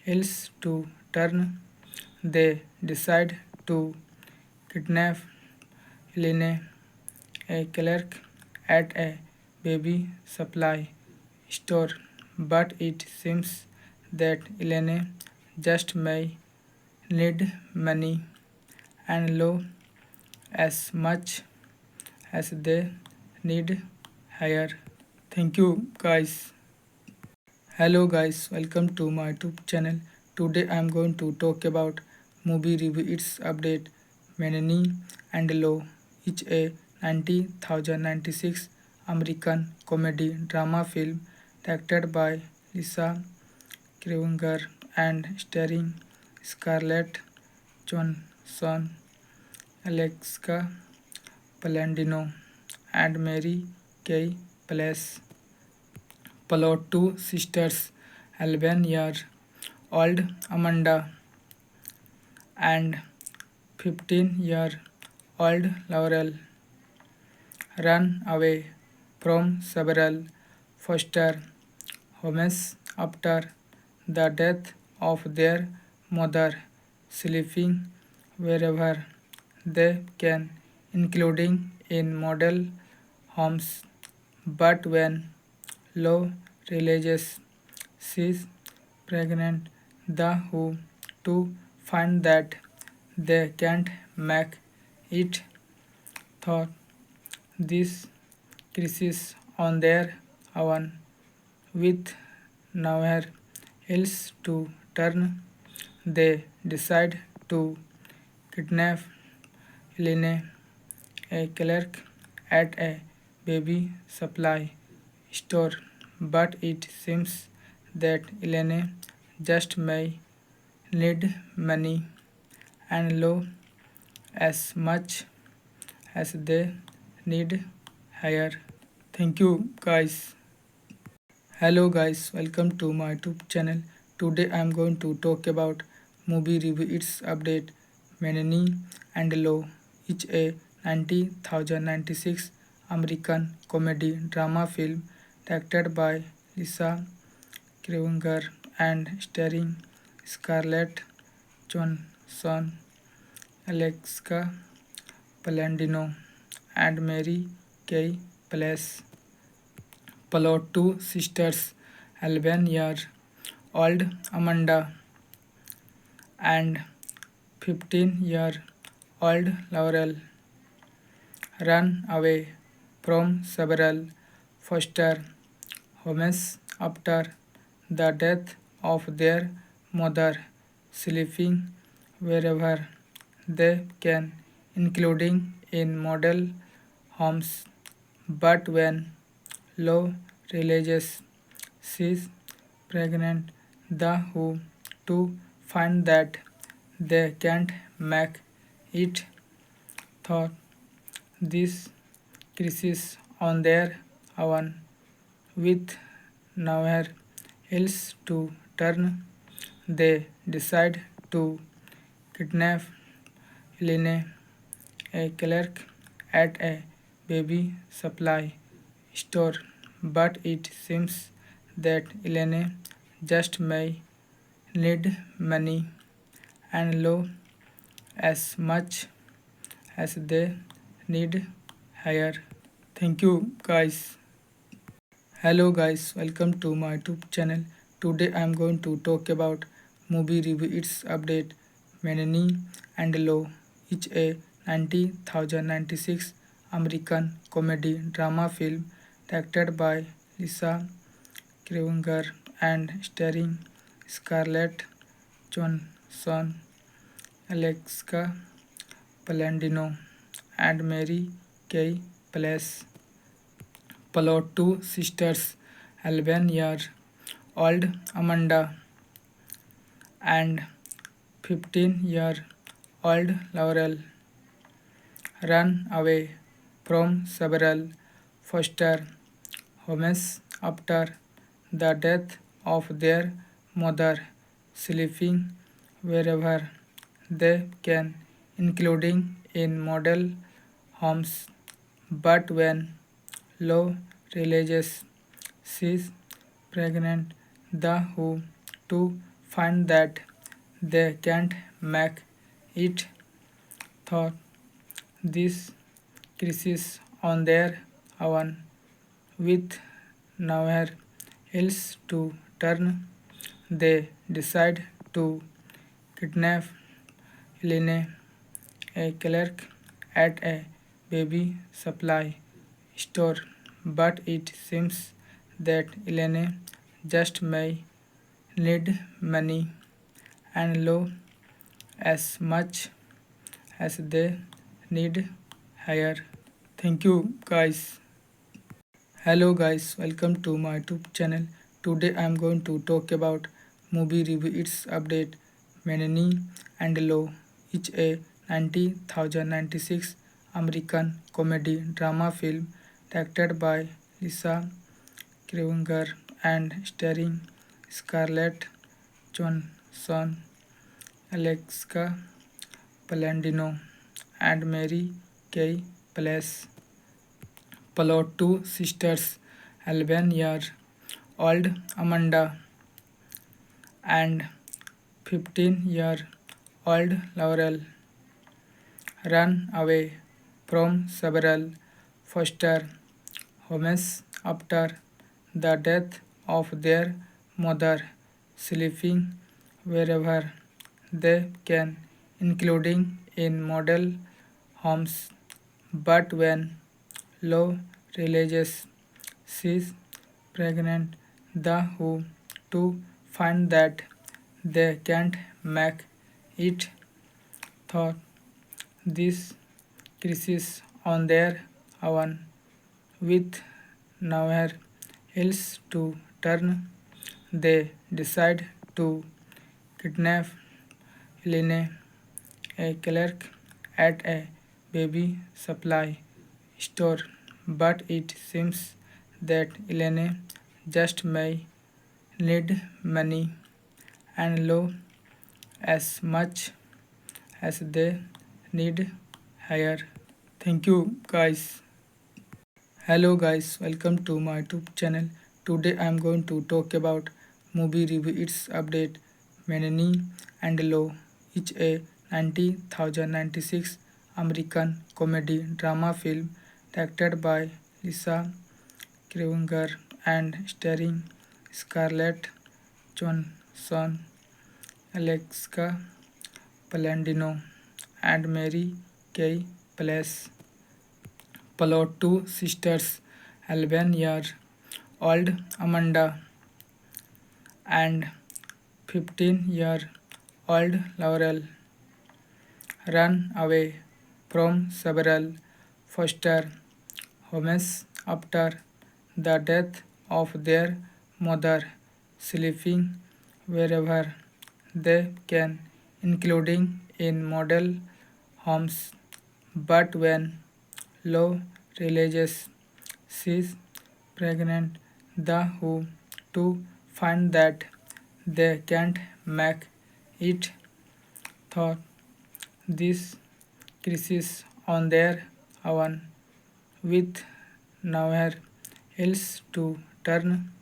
else to turn. They decide to kidnap Helene, a clerk at a baby supply store, but it seems that Helene just may need money and low as much as they need higher. Thank you guys. Hello guys, welcome to my YouTube channel. Today I am going to talk about movie review. Its update Menini and Low, each a 90,096 American comedy drama film directed by Lisa Krueger and starring Scarlett Johansson, Alexa Palladino, and Mary Kay Place. Plot: two sisters, 11-year-old Amanda and 15-year-old Laurel, run away from several foster homes after the death of their mother, sleeping wherever they can, including in model homes. But when Law realizes she's pregnant, the who to find that they can't make it thought this crisis on their own, with nowhere else to turn. They decide to kidnap Helene, a clerk at a baby supply store, but it seems that Helene just may need money and low as much as they need higher. Thank you guys. Hello guys, welcome to my YouTube channel. Today I am going to talk about movie review. Its update Menini and Low, each a 90,096 American comedy drama film directed by Lisa Krueger and starring Scarlett Johansson, Alexa Palladino, and Mary Kay Place. Plot: two sisters, 11-year-old Amanda and 15-year-old Laurel, run away from several foster homes after the death of their mother, sleeping wherever they can, including in model homes. But when Law realizes she's pregnant, the who to find that they can't make it thought this crisis on their own, with nowhere else to turn. They decide to kidnap Helene, a clerk at a baby supply store, but it seems that Helene just may need money and low as much as they need higher. Thank you guys. Hello guys, welcome to my YouTube channel. Today I am going to talk about movie review. Its update Menini and Low, each a 90,096 American comedy drama film directed by Lisa Krueger and starring Scarlett Johansson, Alexa Palladino, and Mary Kay Place. Plot: two sisters, 11-year-old Amanda and 15-year-old Laurel, run away from several foster homes after the death of their mother, sleeping wherever they can, including in model homes. But when Law realizes she's pregnant, the who to find that they can't make it thought this crisis on their own, with nowhere else to turn. They decide to kidnap Helene, a clerk at a baby supply store, but it seems that Helene just may need money and low as much as they need higher. Thank you guys. Hello guys, welcome to my YouTube channel. Today I am going to talk about movie review its update Menini and Low, each a 90,096 American comedy drama film directed by Lisa Krueger and starring Scarlett Johansson, Alexa Palladino, and Mary Kay Place. Plot: two sisters, 11-year-old Amanda and 15-year-old Laurel, run away from several foster homes after the death of their mother, sleeping wherever they can, including in model homes. But when Law realizes she's pregnant, the who to find that they can't make it thought this crisis on their own, with nowhere else to turn. They decide to kidnap Helene, a clerk at a baby supply store, but it seems that Helene just may need money and low as much as they need higher. Thank you guys. Hello guys, welcome to my YouTube channel. Today I am going to talk about movie review its update Menini and Low, each a 90,096 American comedy drama film directed by Lisa Krueger and starring Scarlett Johansson, Alexa Palladino, and Mary Kay Place. Plot: two sisters, 11-year-old Amanda and 15-year-old Laurel, run away from several foster homes after the death of their mother, sleeping wherever they can, including in model homes. But when Law realizes she's pregnant, the who to find that they can't make it thought this crisis on their own, with nowhere else to turn.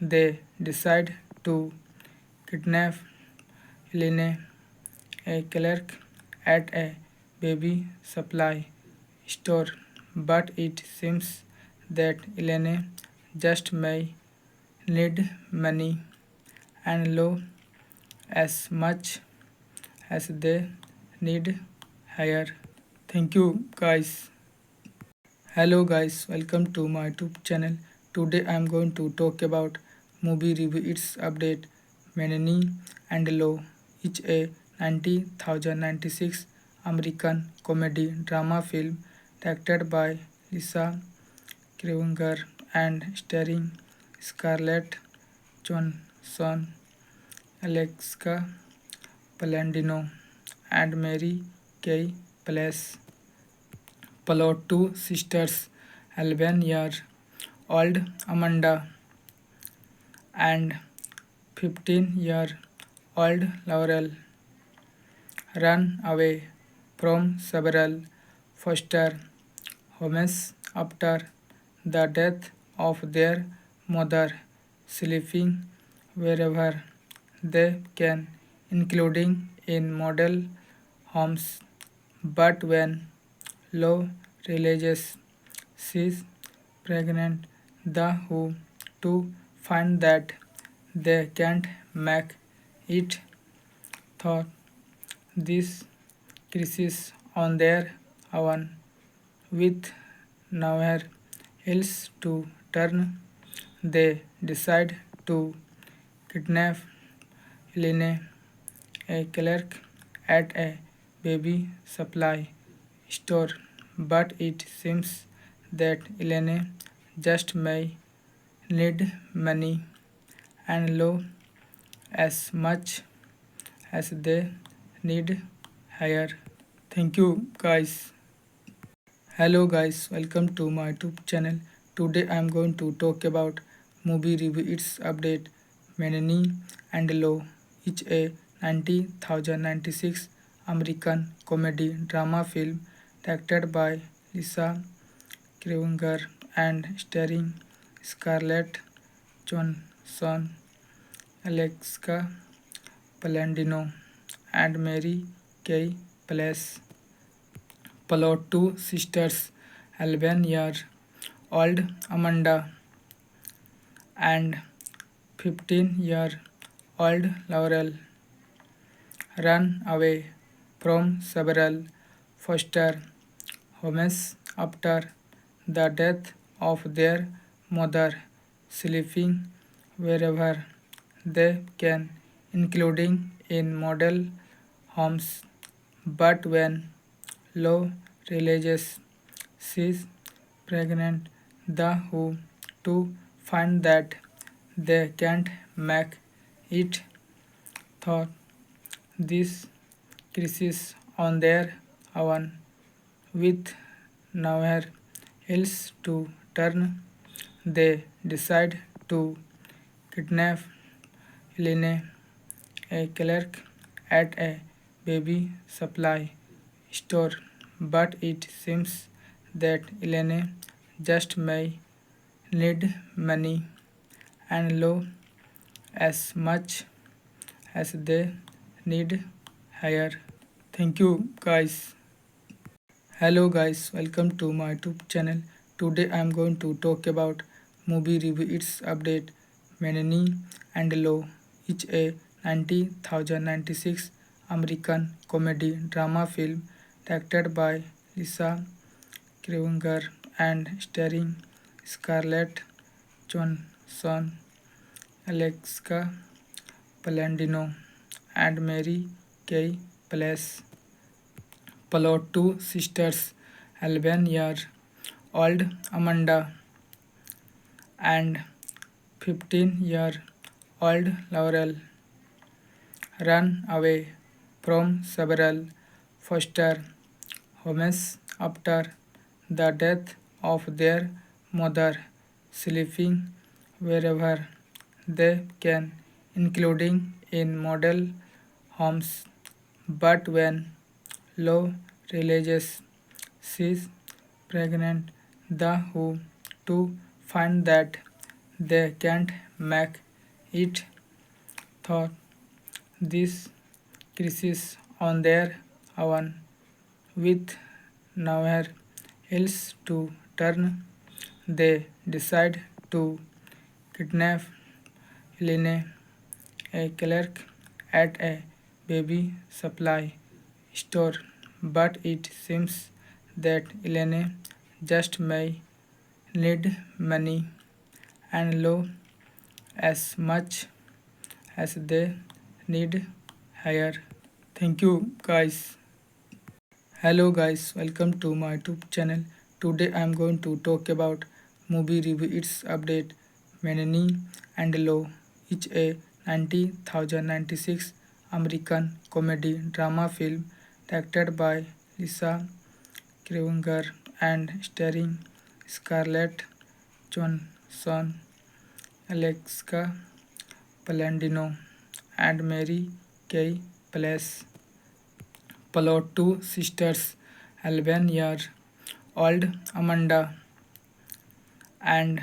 They decide to kidnap Helene, a clerk at a baby supply store, but it seems that Helene just may need money and low as much as they need higher. Thank you guys. Hello guys, welcome to my YouTube channel. Today I am going to talk about movie review its update Menini and Low, each a 90,096 American comedy drama film directed by Lisa Krueger and starring Scarlett Johansson, Alexa Palladino, and Mary Kay Place. Plot: two sisters, 11-year-old Amanda and 15-year-old Laurel, run away from several foster homes after the death of their mother, sleeping wherever they can, including in model homes. But when Law realizes she's pregnant, the who to find that they can't make it thought this crisis on their own with nowhere else to turn. They decide to kidnap Helene, a clerk at a baby supply store, but it seems that Helene just may need money and low as much as they need higher. Thank you guys. Hello guys, welcome to my YouTube channel. Today I am going to talk about movie review its update Menini and Low, each a 90,096 American comedy drama film directed by Lisa Krueger and starring Scarlett Johansson, Alexa Palladino, and Mary Kay Place. Plot: two sisters, 11-year-old Amanda and 15-year-old Laurel, run away from several foster homes after the death of their mother, sleeping wherever they can, including in model homes. But when Lo realizes she's pregnant, the who to find that they can't make it thought this crisis on their own with nowhere else to turn. They decide to kidnap Helene, a clerk at a baby supply store, but it seems that Helene just may need money and low as much as they need higher. Thank you guys. Hello guys, welcome to my YouTube channel. Today I am going to talk about movie review its update Menini and Low, each a 90,096 American comedy drama film directed by Lisa Krueger and starring Scarlett Johansson, Alexa Palladino, and Mary Kay Place. Plot: two sisters, 11-year-old Amanda and 15-year-old Laurel, run away from several foster homes after the death of their mother, sleeping wherever they can, including in model homes. But when Lo realizes she's pregnant, the who to find that they can't make it thought this crisis on their own with nowhere else to turn. They decide to kidnap Helene, a clerk at a baby supply store, but it seems that Helene just may need money and low as much as they need higher. Thank you guys. Hello guys, welcome to my YouTube channel. Today I am going to talk about movie review its update Menini and Low, each a 90,096 American comedy drama film directed by Lisa Krueger and starring Scarlett Johansson, Alexa Palladino, and Mary Kay Place. Plot: two sisters, 11-year-old Amanda and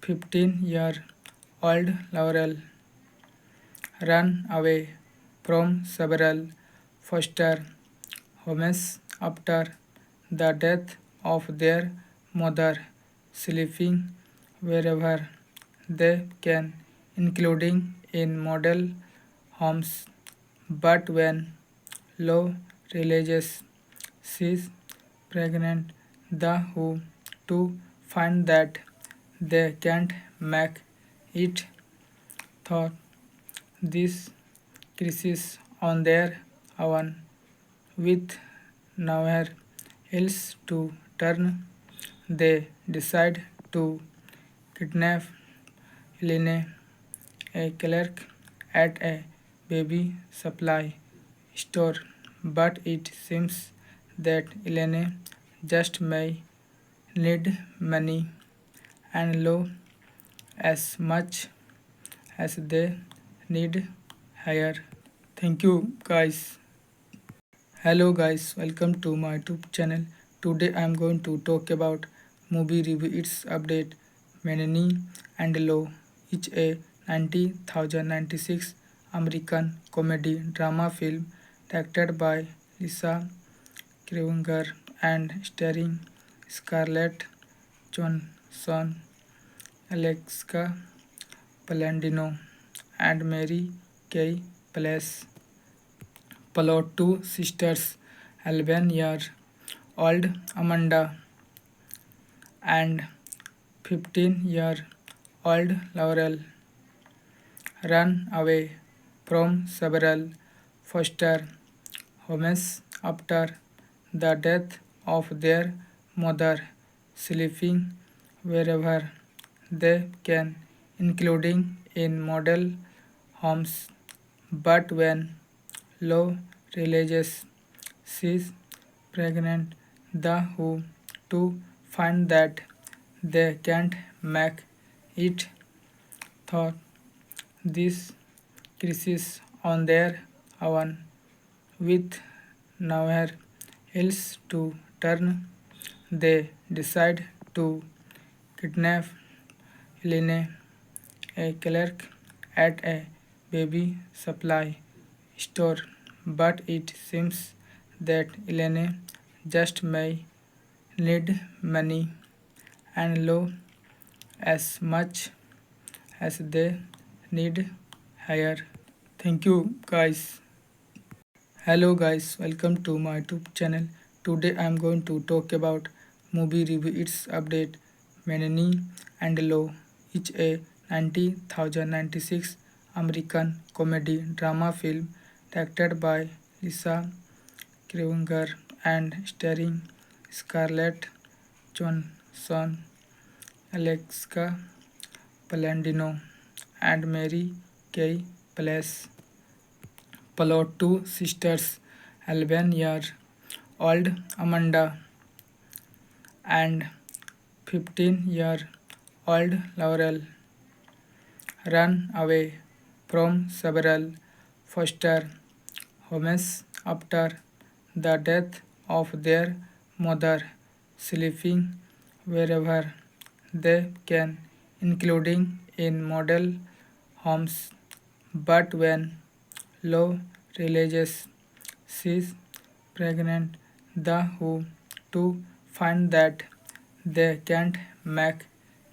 15-year-old Laurel, run away from several foster homes after the death of their mother, sleeping wherever they can, including in model homes. But when Lo realizes she's pregnant, the Who to find that they can't make it thought this crisis on their own with nowhere else to turn. They decide to kidnap Helene, a clerk at a baby supply store, but it seems that Helene just may need money and Lo as much as they need higher. Thank you guys. Hello guys, welcome to my YouTube channel. Today I am going to talk about movie review its update Menini and Low, each a 90,096 American comedy drama film directed by Lisa Krivinger and starring Scarlett Johansson, Alexa Palladino, and Mary Kay Place. Plot: two sisters, 11-year-old Amanda and 15-year-old Laurel, run away from several foster homes after the death of their mother, sleeping wherever they can, including in model homes. But when Lo realizes she's pregnant, the Who to find that they can't make it thought this crisis on their own with nowhere else to turn. They decide to kidnap Helene, a clerk at a baby supply store, but it seems that Helene just may need money and Lo as much as they need higher. Thank you guys. Hello guys, welcome to my YouTube channel. Today I am going to talk about movie review its update Menini and Low, each a 90,096 American comedy drama film directed by Lisa Krivinger and starring Scarlett Johansson, Alexa Palladino, and Mary Kay Place. Plot: two sisters, 11-year-old Amanda and 15-year-old Laurel, run away from several foster homes after the death of their mother, sleeping wherever they can, including in model homes. But when Lo realizes she's pregnant, the Who to find that they can't make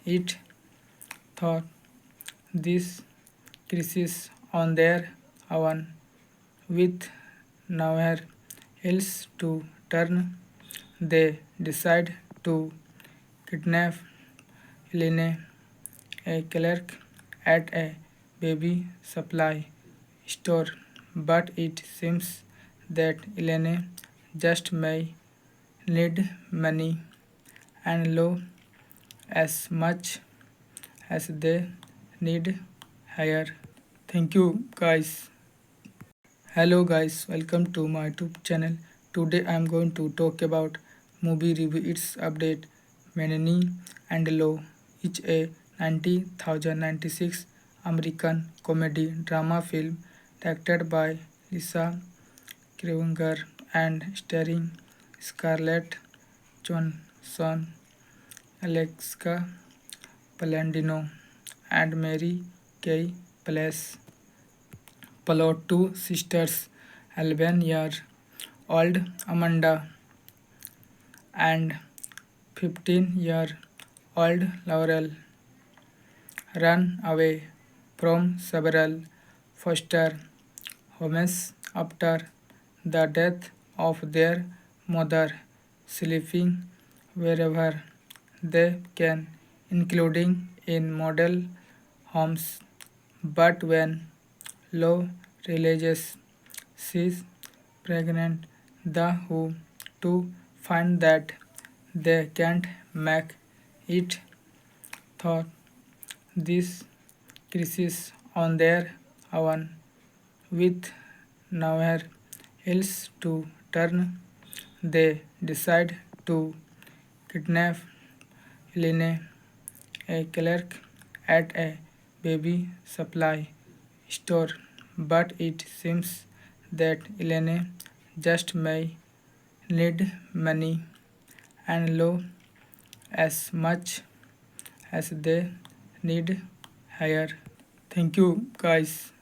it thought this crisis on their own with nowhere else to turn. They decide to kidnap Helene, a clerk at a baby supply store, but it seems that Helene just may need money and Lo as much as they need higher. Thank you guys. Hello guys, welcome to my YouTube channel. Today I am going to talk about movie review its update Menini and Low, each a 90,096 American comedy drama film directed by Lisa Krivinger and starring Scarlett Johansson, Alexa Palladino, and Mary Kay Place. Plot: two sisters, 11-year-old Amanda and 15-year-old Laurel, run away from several foster homes after the death of their mother, sleeping wherever they can, including in model homes. But when Law realizes she's pregnant, the who to find that they can't make it thought this crisis on their own with nowhere else to turn. They decide to kidnap Helene, a clerk at a baby supply store, but it seems that Helene just may need money and law as much as they need hire. Thank you guys.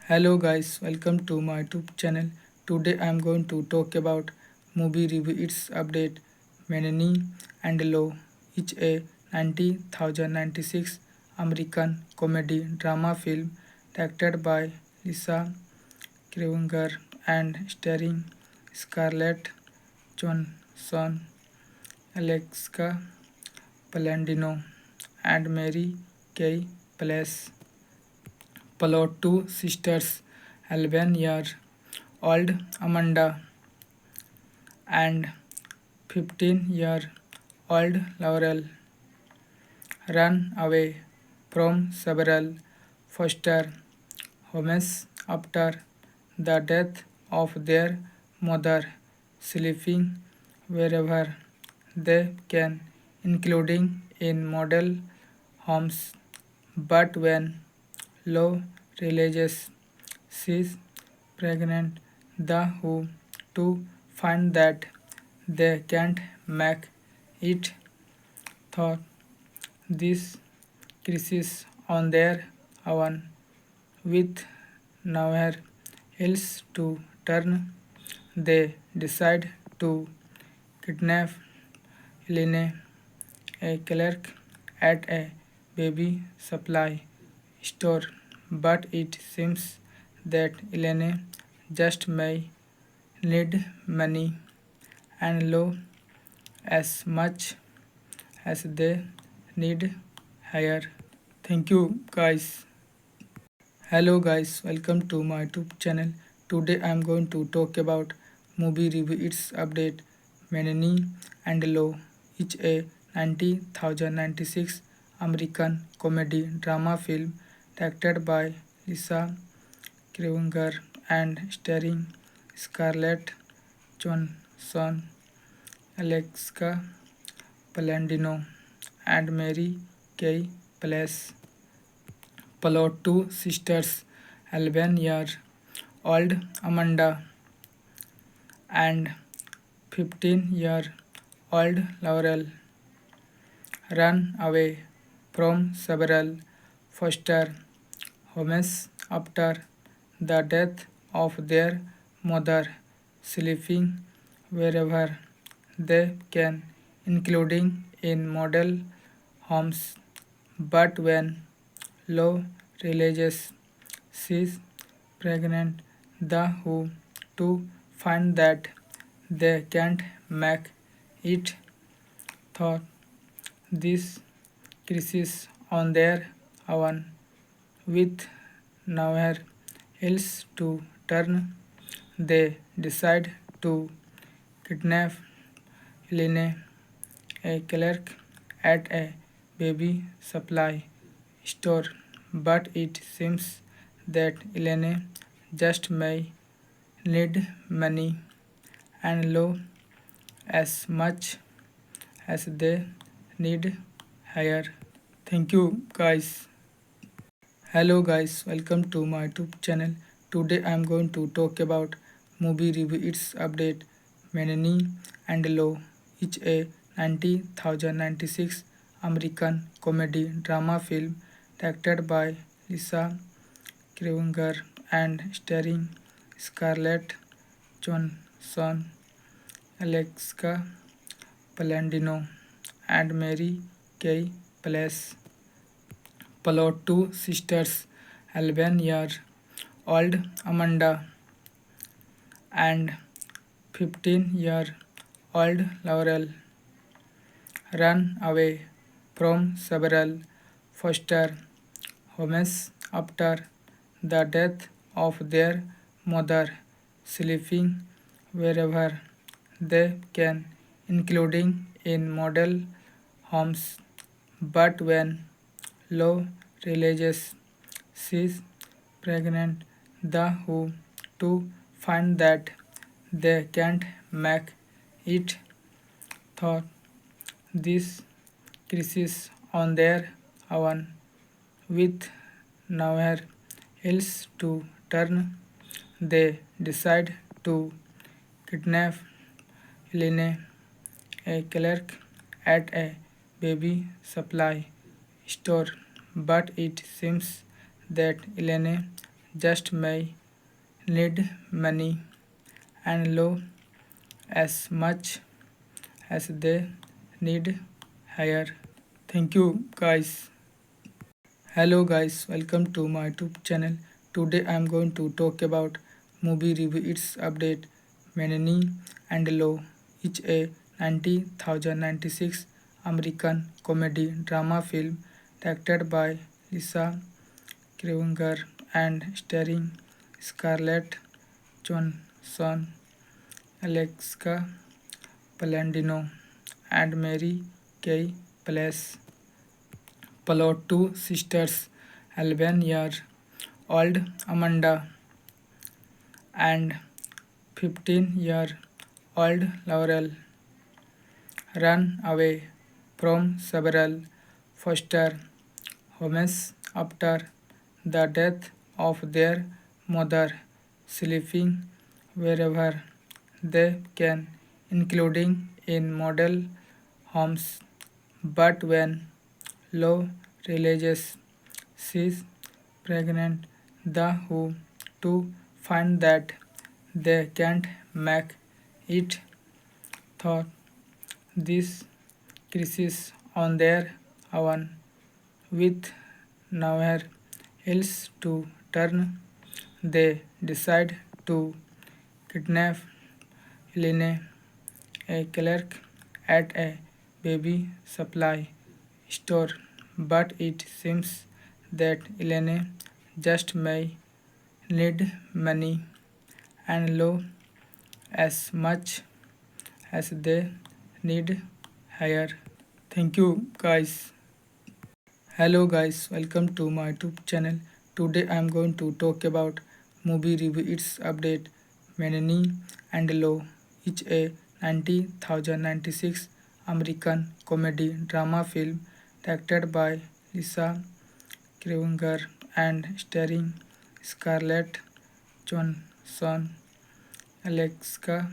Hello guys, welcome to my YouTube channel. Today I am going to talk about movie review its update Menini and Law, each a 90,096 American comedy drama film directed by Lisa Krueger and starring Scarlett Johansson, Alexa Palladino, and Mary Kay Place. Plot: two sisters, 11-year-old Amanda and 15-year-old Laurel, run away from several foster homes after the death of their mother, sleeping wherever they can, including in model homes. But when Law realizes she's pregnant, the who to find that they can't make it thought this crisis on their own with nowhere else to turn. They decide to kidnap Helene, a clerk at a baby supply store, but it seems that Helene just may need money and law as much as they need hire. Thank you guys. Hello guys, welcome to my YouTube channel. Today I am going to talk about movie review its update Menini and Law, each a 90,096 American comedy drama film directed by Lisa Krueger and starring Scarlett Johansson, Alexa Palladino, and Mary Kay Place. Plot: two sisters, 11-year-old Amanda and 15-year-old Laurel, run away from several foster homes after the death of their mother, sleeping wherever they can, including in model homes. But when Law realizes she's pregnant, the who to find that they can't make it thought this crisis on their own with nowhere else to turn. They decide to kidnap Helene, a clerk at a baby supply store, but it seems that Helene just may need money and law as much as they need hire. Thank you guys. Hello guys, welcome to my YouTube channel. Today I am going to talk about movie review its update Menini and Law, each a 90,096 American comedy drama film directed by Lisa Krueger and starring Scarlett Johansson, Alexa Palladino, and Mary Kay Place. Plot: two sisters, 11-year-old Amanda and 15-year-old Laurel run away from several foster homes after the death of their mother, sleeping wherever they can, including in model homes. But when Law realizes she's pregnant, the who to find that they can't make it thought this crisis on their own with nowhere else to turn. They decide to kidnap Helene, a clerk at a baby supply store, but it seems that Helene just may need money and Law as much as they need higher. Thank you guys. Hello guys, welcome to my YouTube channel. Today I am going to talk about movie review its update Menini and Law. It's a 90,096 American comedy drama film directed by Lisa Kreunger and starring Scarlett Johansson, Alexa Palladino, and Mary Kay Place. Plot: two sisters, 11-year-old Amanda and 15-year-old Laurel, run away from several foster homes after the death of their mother, sleeping wherever they can, including in model homes. But when Law realizes she's pregnant, the who to find that they can't make it thought this crisis on their own with nowhere else to turn. They decide to kidnap Helene, a clerk at a baby supply store, but it seems that Helene just may need money and Law as much as they need higher. Thank you guys. Hello guys, welcome to my YouTube channel. Today I am going to talk about movie review its update Menini and Law. It's a 90,096 American comedy drama film directed by Lisa Kreunger and starring Scarlett Johansson, Alexa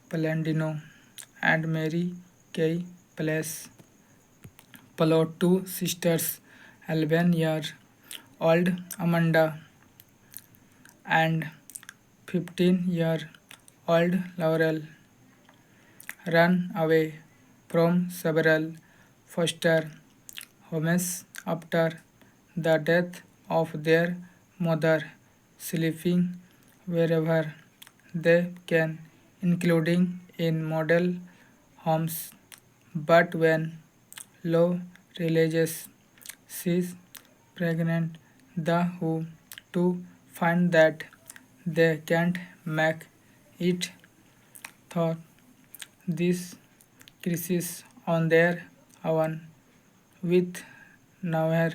Palladino, and Mary Kay Place. Plot: two sisters, 11-year-old Amanda and 15-year-old Laurel, run away from several foster homes after the death of their mother, sleeping wherever they can, including in model homes. But when Law realizes she's pregnant, the who to find that they can't make it thought this crisis on their own with nowhere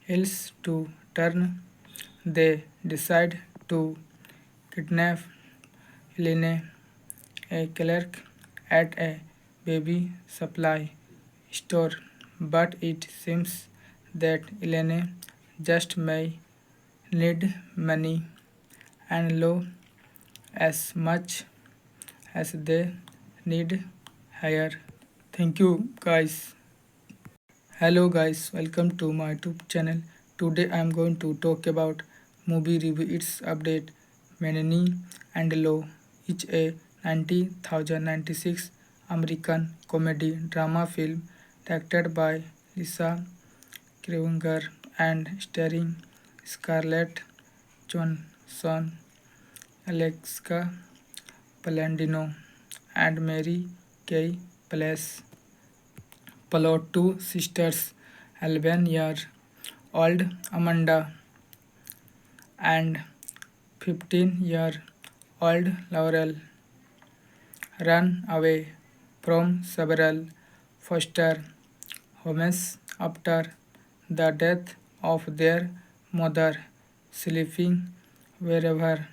else to turn. They decide to kidnap Helene, a clerk at a baby supply store, but it seems that Helene just may need money and Law as much as they need higher. Thank you guys. Hello guys, welcome to my YouTube channel. Today I am going to talk about movie review its update Menini and Law. It's a 90,096 American comedy drama film directed by Lisa Kreunger and starring Scarlett Johansson, Alexa Palladino and Mary Kay Place. Plot: two sisters, 11-year-old Amanda and 15-year-old Laurel, run away from several foster homes after the death of their mother, sleeping wherever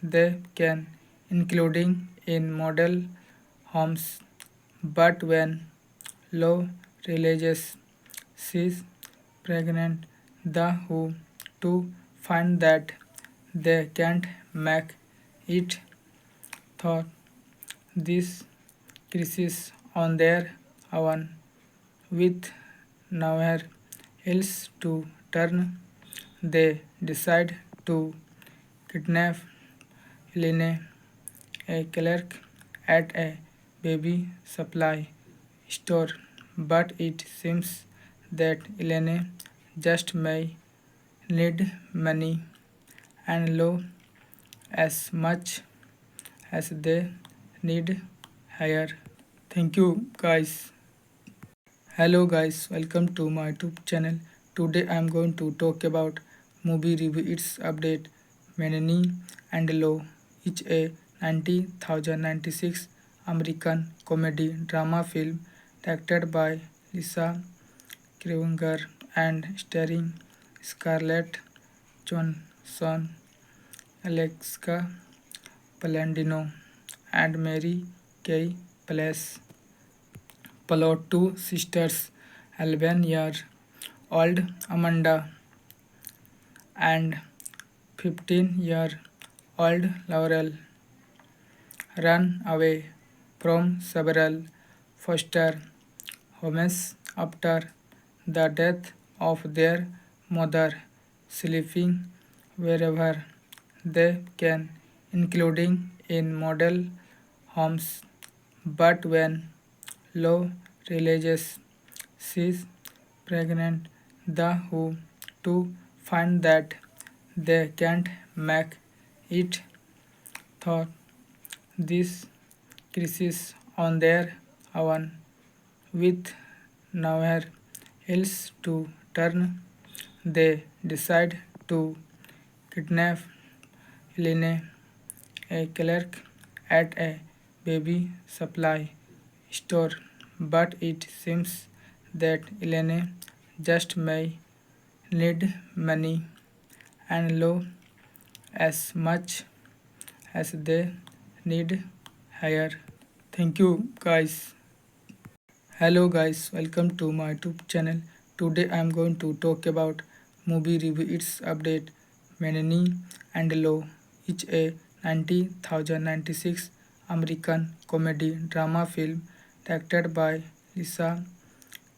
they can, including in model homes. But when Law realizes she's pregnant, the who to find that they can't make it thought this crisis on their own, with nowhere else to turn. They decide to kidnap Helene, a clerk at a baby supply store, but it seems that Helene just may need money and Law as much as they need hire. Thank you guys. Hello guys, welcome to my YouTube channel. Today I am going to talk about movie review. Its update Menini and Law, each a 90,096 American comedy drama film directed by Lisa Krivinger and starring Scarlett Johansson, Alexa Palladino, and Mary Kay Place. Plot: two sisters, 11-year-old Amanda and 15-year-old Laurel, run away from several foster homes after the death of their mother, sleeping wherever they can, including in model homes. But when Law realizes she's pregnant, the who to find that they can't make it thought this crisis on their own, with nowhere else to turn. They decide to kidnap Helene, a clerk at a baby supply store, but it seems that Helene just may need money and Law as much as they need hire. Thank you guys. Hello guys, welcome to my YouTube channel. Today I am going to talk about movie review. Its update Menini and Law, each a 90,096 American comedy drama film directed by Lisa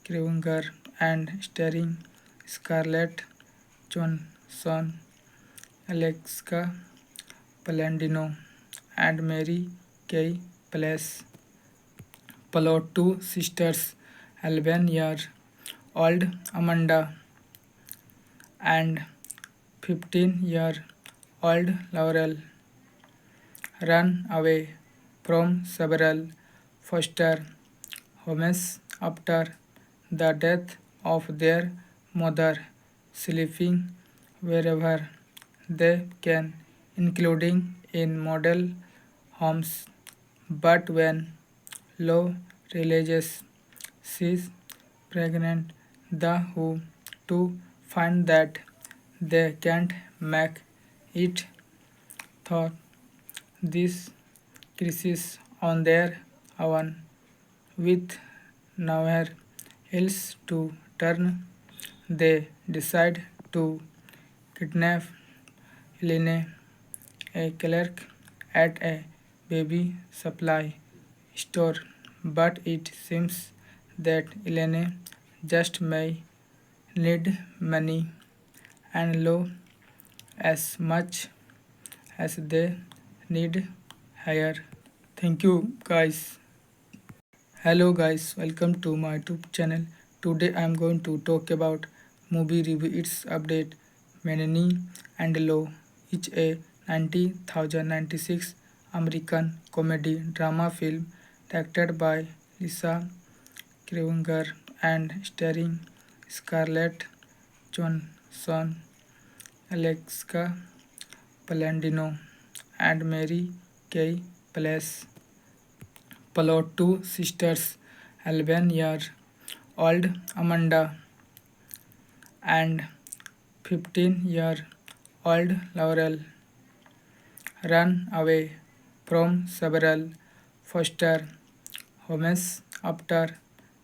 Krivinger and starring Scarlett Johansson, Alexa Palladino, and Mary Kay Place. Plot: two sisters, 11-year-old Amanda and 15-year-old Laurel, run away from several foster homes after the death of their mother, sleeping wherever they can, including in model homes. But when Law realizes she's pregnant, the who to find that they can't make it thought this crisis on their own, with nowhere else to turn. They decide to kidnap Helene, a clerk at a baby supply store, but it seems that Helene just may need money and Law as much as they need hire. Thank you guys. Hello guys, welcome to my YouTube channel. Today I am going to talk about movie review. Its update Menini and Law, each a 90,096 American comedy drama film directed by Lisa Krueger and starring Scarlett Johansson, Alexa Palladino, and Mary Kay Place. Plot: two sisters, 11-year-old Amanda and 15-year-old Laurel, run away from several foster homes after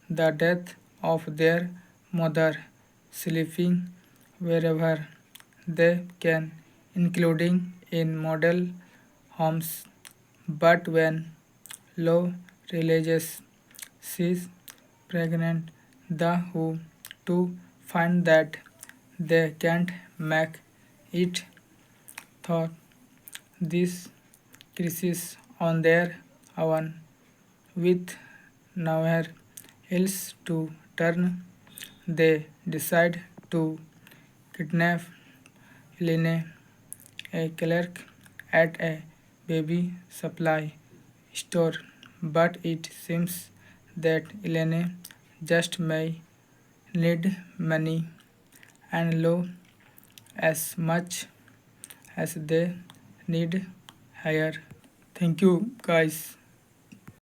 the death of their mother, sleeping wherever they can, including in model homes. But when Lo realizes she's pregnant, the who to find that they can't make it thought this crisis on their own with nowhere else to turn. They decide to kidnap Helene, a clerk at a baby supply store, but it seems that Helene just may need money and Low as much as they need hire. Thank you guys.